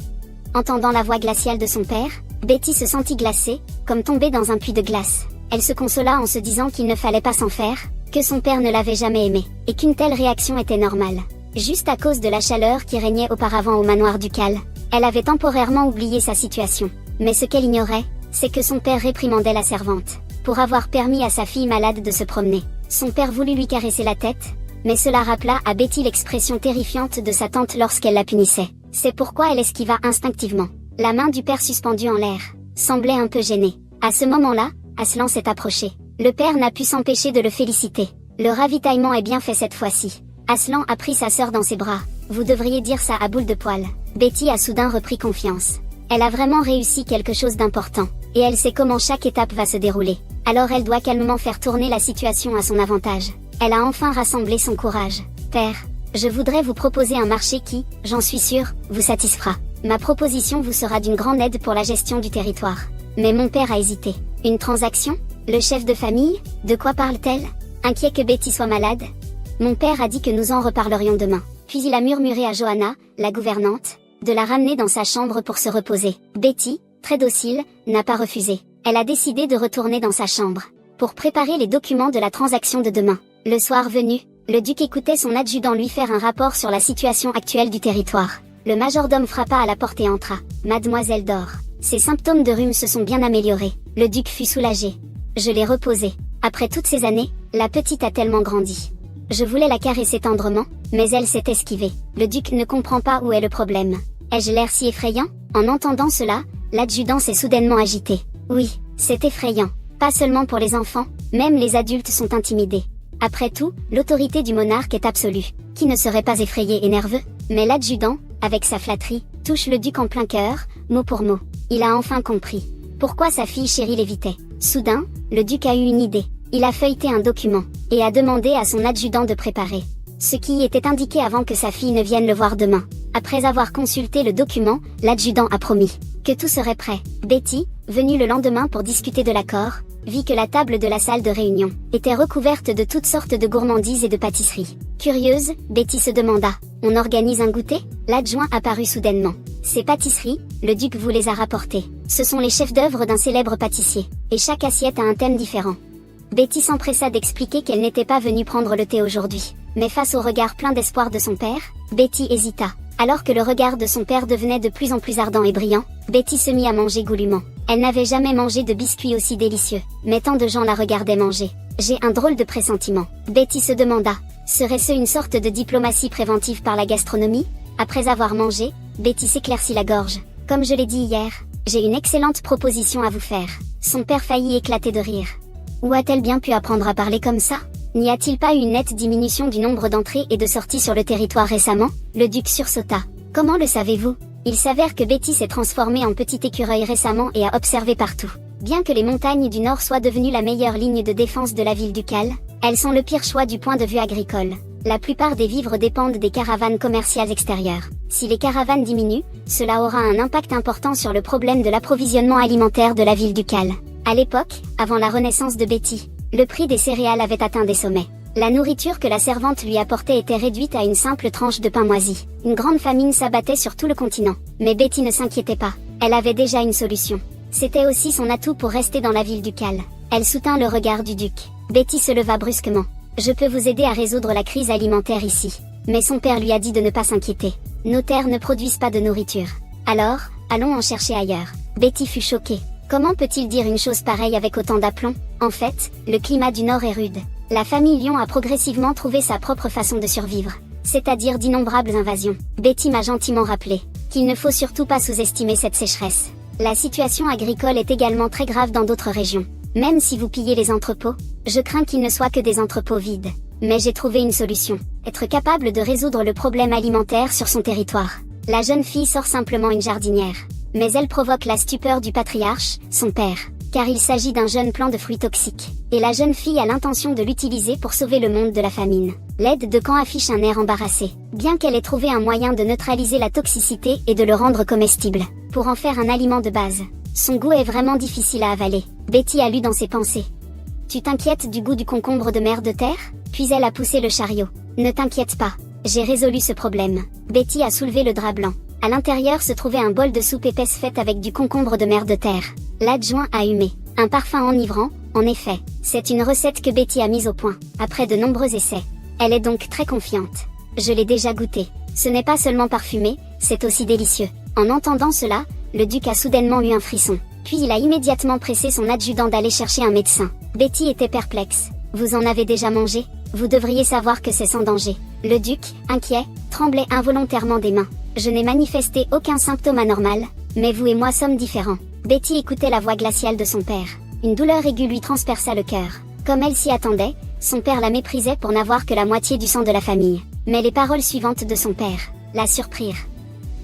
Entendant la voix glaciale de son père, Betty se sentit glacée, comme tombée dans un puits de glace. Elle se consola en se disant qu'il ne fallait pas s'en faire, que son père ne l'avait jamais aimée, et qu'une telle réaction était normale. Juste à cause de la chaleur qui régnait auparavant au manoir ducal, elle avait temporairement oublié sa situation. Mais ce qu'elle ignorait, c'est que son père réprimandait la servante, pour avoir permis à sa fille malade de se promener. Son père voulut lui caresser la tête, mais cela rappela à Betty l'expression terrifiante de sa tante lorsqu'elle la punissait. C'est pourquoi elle esquiva instinctivement. La main du père suspendue en l'air semblait un peu gênée. À ce moment-là, Aslan s'est approché. Le père n'a pu s'empêcher de le féliciter. Le ravitaillement est bien fait cette fois-ci. Aslan a pris sa sœur dans ses bras. Vous devriez dire ça à boule de poil. Betty a soudain repris confiance. Elle a vraiment réussi quelque chose d'important, et elle sait comment chaque étape va se dérouler. Alors elle doit calmement faire tourner la situation à son avantage. Elle a enfin rassemblé son courage. Père, je voudrais vous proposer un marché qui, j'en suis sûre, vous satisfera. Ma proposition vous sera d'une grande aide pour la gestion du territoire. Mais mon père a hésité. Une transaction? Le chef de famille? De quoi parle-t-elle? Inquiet que Betty soit malade? Mon père a dit que nous en reparlerions demain. Puis il a murmuré à Johanna, la gouvernante, de la ramener dans sa chambre pour se reposer. Betty, très docile, n'a pas refusé. Elle a décidé de retourner dans sa chambre, pour préparer les documents de la transaction de demain. Le soir venu, le duc écoutait son adjudant lui faire un rapport sur la situation actuelle du territoire. Le majordome frappa à la porte et entra. Mademoiselle dort. Ses symptômes de rhume se sont bien améliorés. Le duc fut soulagé. Je l'ai reposée. Après toutes ces années, la petite a tellement grandi. Je voulais la caresser tendrement, mais elle s'est esquivée. Le duc ne comprend pas où est le problème. Ai-je l'air si effrayant? En entendant cela, l'adjudant s'est soudainement agité. Oui, c'est effrayant. Pas seulement pour les enfants, même les adultes sont intimidés. Après tout, l'autorité du monarque est absolue. Qui ne serait pas effrayé et nerveux? Mais l'adjudant, avec sa flatterie, touche le duc en plein cœur, mot pour mot. Il a enfin compris pourquoi sa fille chérie l'évitait. Soudain, le duc a eu une idée. Il a feuilleté un document, et a demandé à son adjudant de préparer ce qui y était indiqué avant que sa fille ne vienne le voir demain. Après avoir consulté le document, l'adjudant a promis que tout serait prêt. Betty, venue le lendemain pour discuter de l'accord, vit que la table de la salle de réunion était recouverte de toutes sortes de gourmandises et de pâtisseries. Curieuse, Betty se demanda, on organise un goûter? L'adjoint apparut soudainement. Ces pâtisseries, le duc vous les a rapportées. Ce sont les chefs-d'œuvre d'un célèbre pâtissier, et chaque assiette a un thème différent. Betty s'empressa d'expliquer qu'elle n'était pas venue prendre le thé aujourd'hui. Mais face au regard plein d'espoir de son père, Betty hésita. Alors que le regard de son père devenait de plus en plus ardent et brillant, Betty se mit à manger goulûment. Elle n'avait jamais mangé de biscuits aussi délicieux, mais tant de gens la regardaient manger. J'ai un drôle de pressentiment. Betty se demanda, serait-ce une sorte de diplomatie préventive par la gastronomie? Après avoir mangé, Betty s'éclaircit la gorge. Comme je l'ai dit hier, j'ai une excellente proposition à vous faire. Son père faillit éclater de rire. Où a-t-elle bien pu apprendre à parler comme ça? N'y a-t-il pas eu une nette diminution du nombre d'entrées et de sorties sur le territoire récemment? Le duc sursauta. Comment le savez-vous? Il s'avère que Betty s'est transformée en petit écureuil récemment et a observé partout. Bien que les montagnes du Nord soient devenues la meilleure ligne de défense de la ville ducale, elles sont le pire choix du point de vue agricole. La plupart des vivres dépendent des caravanes commerciales extérieures. Si les caravanes diminuent, cela aura un impact important sur le problème de l'approvisionnement alimentaire de la ville ducale. À l'époque, avant la renaissance de Betty, le prix des céréales avait atteint des sommets. La nourriture que la servante lui apportait était réduite à une simple tranche de pain moisi. Une grande famine s'abattait sur tout le continent. Mais Betty ne s'inquiétait pas. Elle avait déjà une solution. C'était aussi son atout pour rester dans la ville ducale. Elle soutint le regard du duc. Betty se leva brusquement. « Je peux vous aider à résoudre la crise alimentaire ici. » Mais son père lui a dit de ne pas s'inquiéter. Nos terres ne produisent pas de nourriture. Alors, allons en chercher ailleurs. Betty fut choquée. Comment peut-il dire une chose pareille avec autant d'aplomb? En fait, le climat du Nord est rude. La famille Lion a progressivement trouvé sa propre façon de survivre. C'est-à-dire d'innombrables invasions. Betty m'a gentiment rappelé qu'il ne faut surtout pas sous-estimer cette sécheresse. La situation agricole est également très grave dans d'autres régions. Même si vous pillez les entrepôts, je crains qu'ils ne soient que des entrepôts vides. Mais j'ai trouvé une solution. Être capable de résoudre le problème alimentaire sur son territoire. La jeune fille sort simplement une jardinière. Mais elle provoque la stupeur du patriarche, son père. Car il s'agit d'un jeune plant de fruits toxiques. Et la jeune fille a l'intention de l'utiliser pour sauver le monde de la famine. L'aide de camp affiche un air embarrassé. Bien qu'elle ait trouvé un moyen de neutraliser la toxicité et de le rendre comestible. Pour en faire un aliment de base. Son goût est vraiment difficile à avaler. Betty a lu dans ses pensées. Tu t'inquiètes du goût du concombre de mer de terre? Puis elle a poussé le chariot. Ne t'inquiète pas. J'ai résolu ce problème. Betty a soulevé le drap blanc. À l'intérieur se trouvait un bol de soupe épaisse faite avec du concombre de mer de terre. L'adjoint a humé. Un parfum enivrant, en effet. C'est une recette que Betty a mise au point, après de nombreux essais. Elle est donc très confiante. Je l'ai déjà goûté. Ce n'est pas seulement parfumé, c'est aussi délicieux. En entendant cela, le duc a soudainement eu un frisson. Puis il a immédiatement pressé son adjudant d'aller chercher un médecin. Betty était perplexe. Vous en avez déjà mangé? Vous devriez savoir que c'est sans danger. Le duc, inquiet, tremblait involontairement des mains. Je n'ai manifesté aucun symptôme anormal, mais vous et moi sommes différents. Betty écoutait la voix glaciale de son père. Une douleur aiguë lui transperça le cœur. Comme elle s'y attendait, son père la méprisait pour n'avoir que la moitié du sang de la famille. Mais les paroles suivantes de son père la surprirent.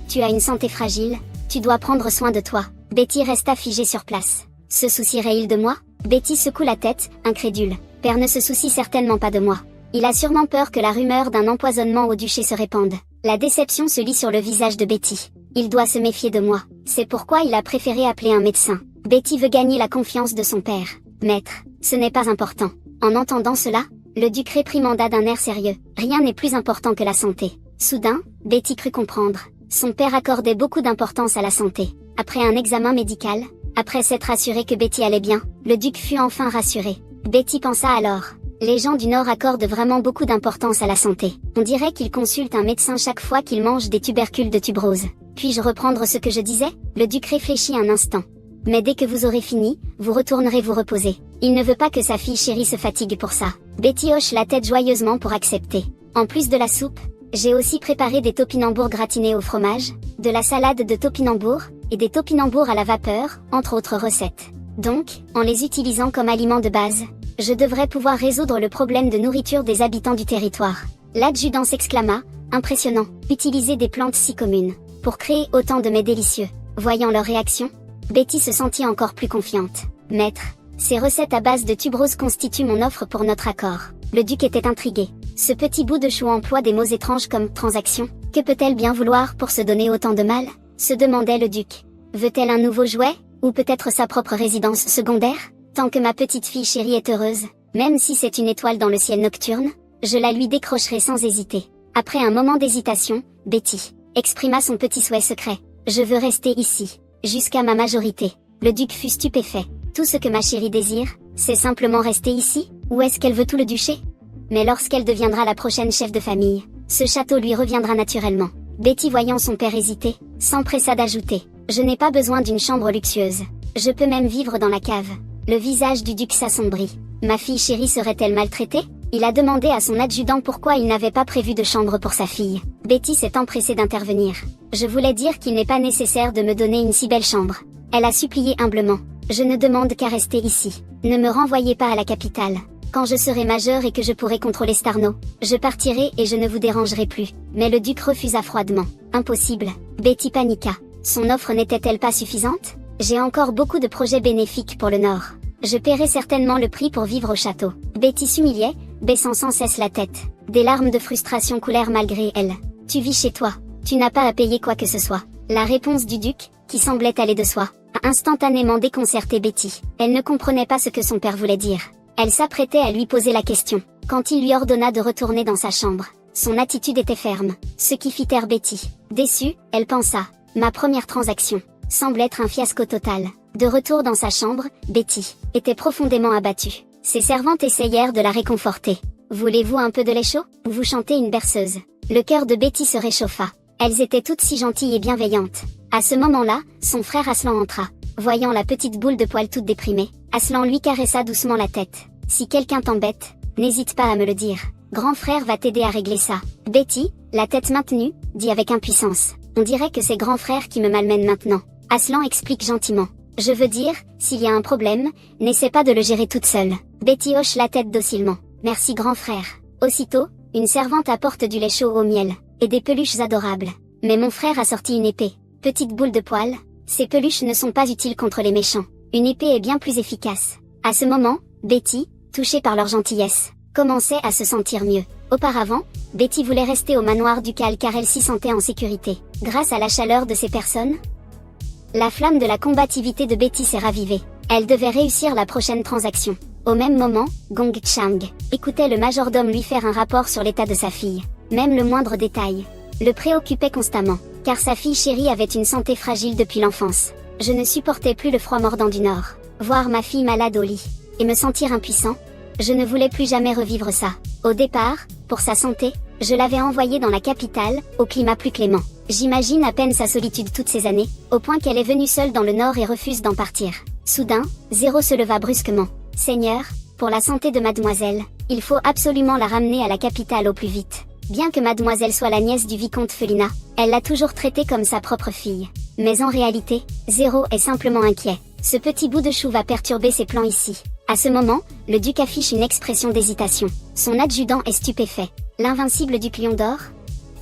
Tu as une santé fragile, tu dois prendre soin de toi. Betty resta figée sur place. Se soucierait-il de moi? Betty secoue la tête, incrédule. Père ne se soucie certainement pas de moi. Il a sûrement peur que la rumeur d'un empoisonnement au duché se répande. La déception se lit sur le visage de Betty. Il doit se méfier de moi. C'est pourquoi il a préféré appeler un médecin. Betty veut gagner la confiance de son père. Maître, ce n'est pas important. En entendant cela, le duc réprimanda d'un air sérieux. Rien n'est plus important que la santé. Soudain, Betty crut comprendre. Son père accordait beaucoup d'importance à la santé. Après un examen médical, après s'être assuré que Betty allait bien, le duc fut enfin rassuré. Betty pensa alors. Les gens du Nord accordent vraiment beaucoup d'importance à la santé. On dirait qu'ils consultent un médecin chaque fois qu'ils mangent des tubercules de tuberose. Puis-je reprendre ce que je disais? Le duc réfléchit un instant. Mais dès que vous aurez fini, vous retournerez vous reposer. Il ne veut pas que sa fille chérie se fatigue pour ça. Betty hoche la tête joyeusement pour accepter. En plus de la soupe, j'ai aussi préparé des topinambours gratinés au fromage, de la salade de topinambours, et des topinambours à la vapeur, entre autres recettes. Donc, en les utilisant comme aliment de base, je devrais pouvoir résoudre le problème de nourriture des habitants du territoire. L'adjudant s'exclama, impressionnant, utiliser des plantes si communes, pour créer autant de mets délicieux. Voyant leur réaction, Betty se sentit encore plus confiante. Maître, ces recettes à base de tuberose constituent mon offre pour notre accord. Le duc était intrigué. Ce petit bout de chou emploie des mots étranges comme transaction. Que peut-elle bien vouloir pour se donner autant de mal? Se demandait le duc. Veut-elle un nouveau jouet? Ou peut-être sa propre résidence secondaire? Tant que ma petite fille chérie est heureuse, même si c'est une étoile dans le ciel nocturne, je la lui décrocherai sans hésiter. Après un moment d'hésitation, Betty exprima son petit souhait secret. Je veux rester ici, jusqu'à ma majorité. Le duc fut stupéfait. Tout ce que ma chérie désire, c'est simplement rester ici? Ou est-ce qu'elle veut tout le duché? Mais lorsqu'elle deviendra la prochaine chef de famille, ce château lui reviendra naturellement. Betty, voyant son père hésiter, s'empressa d'ajouter. Je n'ai pas besoin d'une chambre luxueuse. Je peux même vivre dans la cave. Le visage du duc s'assombrit. Ma fille chérie serait-elle maltraitée? Il a demandé à son adjudant pourquoi il n'avait pas prévu de chambre pour sa fille. Betty s'est empressée d'intervenir. Je voulais dire qu'il n'est pas nécessaire de me donner une si belle chambre. Elle a supplié humblement. Je ne demande qu'à rester ici. Ne me renvoyez pas à la capitale. Quand je serai majeur et que je pourrai contrôler Starno, je partirai et je ne vous dérangerai plus. Mais le duc refusa froidement. Impossible. Betty paniqua. Son offre n'était-elle pas suffisante? J'ai encore beaucoup de projets bénéfiques pour le Nord. Je paierai certainement le prix pour vivre au château. Betty s'humiliait, baissant sans cesse la tête. Des larmes de frustration coulèrent malgré elle. Tu vis chez toi. Tu n'as pas à payer quoi que ce soit. La réponse du duc, qui semblait aller de soi, a instantanément déconcerté Betty. Elle ne comprenait pas ce que son père voulait dire. Elle s'apprêtait à lui poser la question, quand il lui ordonna de retourner dans sa chambre. Son attitude était ferme, ce qui fit taire Betty. Déçue, elle pensa, ma première transaction semble être un fiasco total. De retour dans sa chambre, Betty était profondément abattue. Ses servantes essayèrent de la réconforter. Voulez-vous un peu de lait chaud? Vous chantez une berceuse. Le cœur de Betty se réchauffa. Elles étaient toutes si gentilles et bienveillantes. À ce moment-là, son frère Aslan entra. Voyant la petite boule de poil toute déprimée, Aslan lui caressa doucement la tête. Si quelqu'un t'embête, n'hésite pas à me le dire. Grand frère va t'aider à régler ça. Betty, la tête maintenue, dit avec impuissance. On dirait que c'est grand frère qui me malmène maintenant. Aslan explique gentiment. Je veux dire, s'il y a un problème, n'essaie pas de le gérer toute seule. Betty hoche la tête docilement. Merci grand frère. Aussitôt, une servante apporte du lait chaud au miel, et des peluches adorables. Mais mon frère a sorti une épée. Petite boule de poil, ces peluches ne sont pas utiles contre les méchants. Une épée est bien plus efficace. À ce moment, Betty, touchée par leur gentillesse, commençait à se sentir mieux. Auparavant, Betty voulait rester au manoir ducal car elle s'y sentait en sécurité. Grâce à la chaleur de ces personnes, la flamme de la combativité de Betty s'est ravivée. Elle devait réussir la prochaine transaction. Au même moment, Gong Chang écoutait le majordome lui faire un rapport sur l'état de sa fille. Même le moindre détail le préoccupait constamment, car sa fille chérie avait une santé fragile depuis l'enfance. Je ne supportais plus le froid mordant du Nord. Voir ma fille malade au lit, et me sentir impuissant, je ne voulais plus jamais revivre ça. Au départ, pour sa santé, je l'avais envoyée dans la capitale, au climat plus clément. J'imagine à peine sa solitude toutes ces années, au point qu'elle est venue seule dans le Nord et refuse d'en partir. Soudain, Zéro se leva brusquement. Seigneur, pour la santé de mademoiselle, il faut absolument la ramener à la capitale au plus vite. Bien que mademoiselle soit la nièce du vicomte Felina, elle l'a toujours traitée comme sa propre fille. Mais en réalité, Zéro est simplement inquiet. Ce petit bout de chou va perturber ses plans ici. À ce moment, le duc affiche une expression d'hésitation. Son adjudant est stupéfait. L'invincible duc Lion d'Or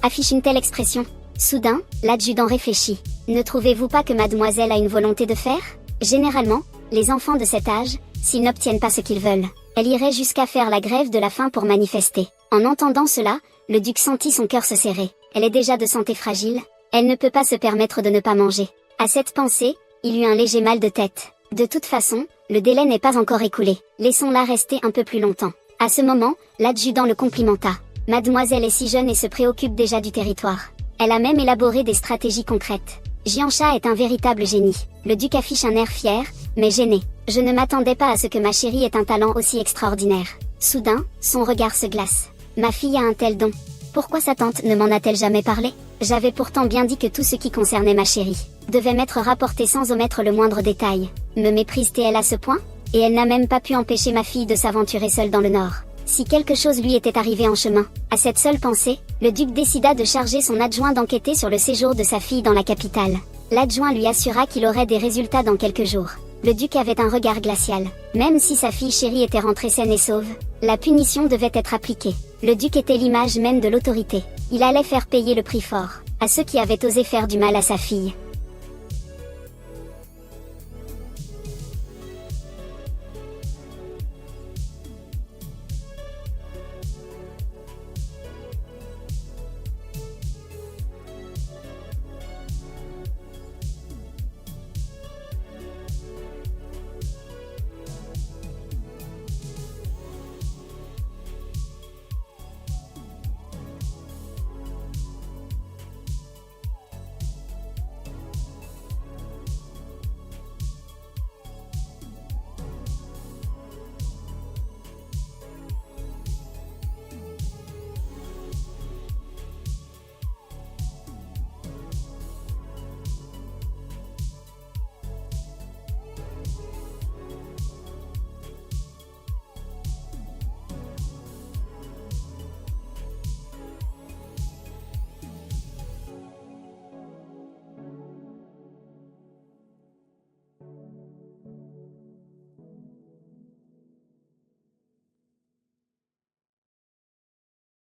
affiche une telle expression. Soudain, l'adjudant réfléchit. Ne trouvez-vous pas que mademoiselle a une volonté de faire? Généralement, les enfants de cet âge, s'ils n'obtiennent pas ce qu'ils veulent, elle irait jusqu'à faire la grève de la faim pour manifester. En entendant cela, le duc sentit son cœur se serrer. Elle est déjà de santé fragile, elle ne peut pas se permettre de ne pas manger. À cette pensée, il eut un léger mal de tête. De toute façon, le délai n'est pas encore écoulé. Laissons-la rester un peu plus longtemps. À ce moment, l'adjudant le complimenta. Mademoiselle est si jeune et se préoccupe déjà du territoire. Elle a même élaboré des stratégies concrètes. Jiansha est un véritable génie. Le duc affiche un air fier, mais gêné. Je ne m'attendais pas à ce que ma chérie ait un talent aussi extraordinaire. Soudain, son regard se glace. Ma fille a un tel don. Pourquoi sa tante ne m'en a-t-elle jamais parlé? J'avais pourtant bien dit que tout ce qui concernait ma chérie devait m'être rapporté sans omettre le moindre détail. Me méprise-t-elle à ce point? Et elle n'a même pas pu empêcher ma fille de s'aventurer seule dans le Nord. Si quelque chose lui était arrivé en chemin, à cette seule pensée, le duc décida de charger son adjoint d'enquêter sur le séjour de sa fille dans la capitale. L'adjoint lui assura qu'il aurait des résultats dans quelques jours. Le duc avait un regard glacial. Même si sa fille chérie était rentrée saine et sauve, la punition devait être appliquée. Le duc était l'image même de l'autorité. Il allait faire payer le prix fort à ceux qui avaient osé faire du mal à sa fille.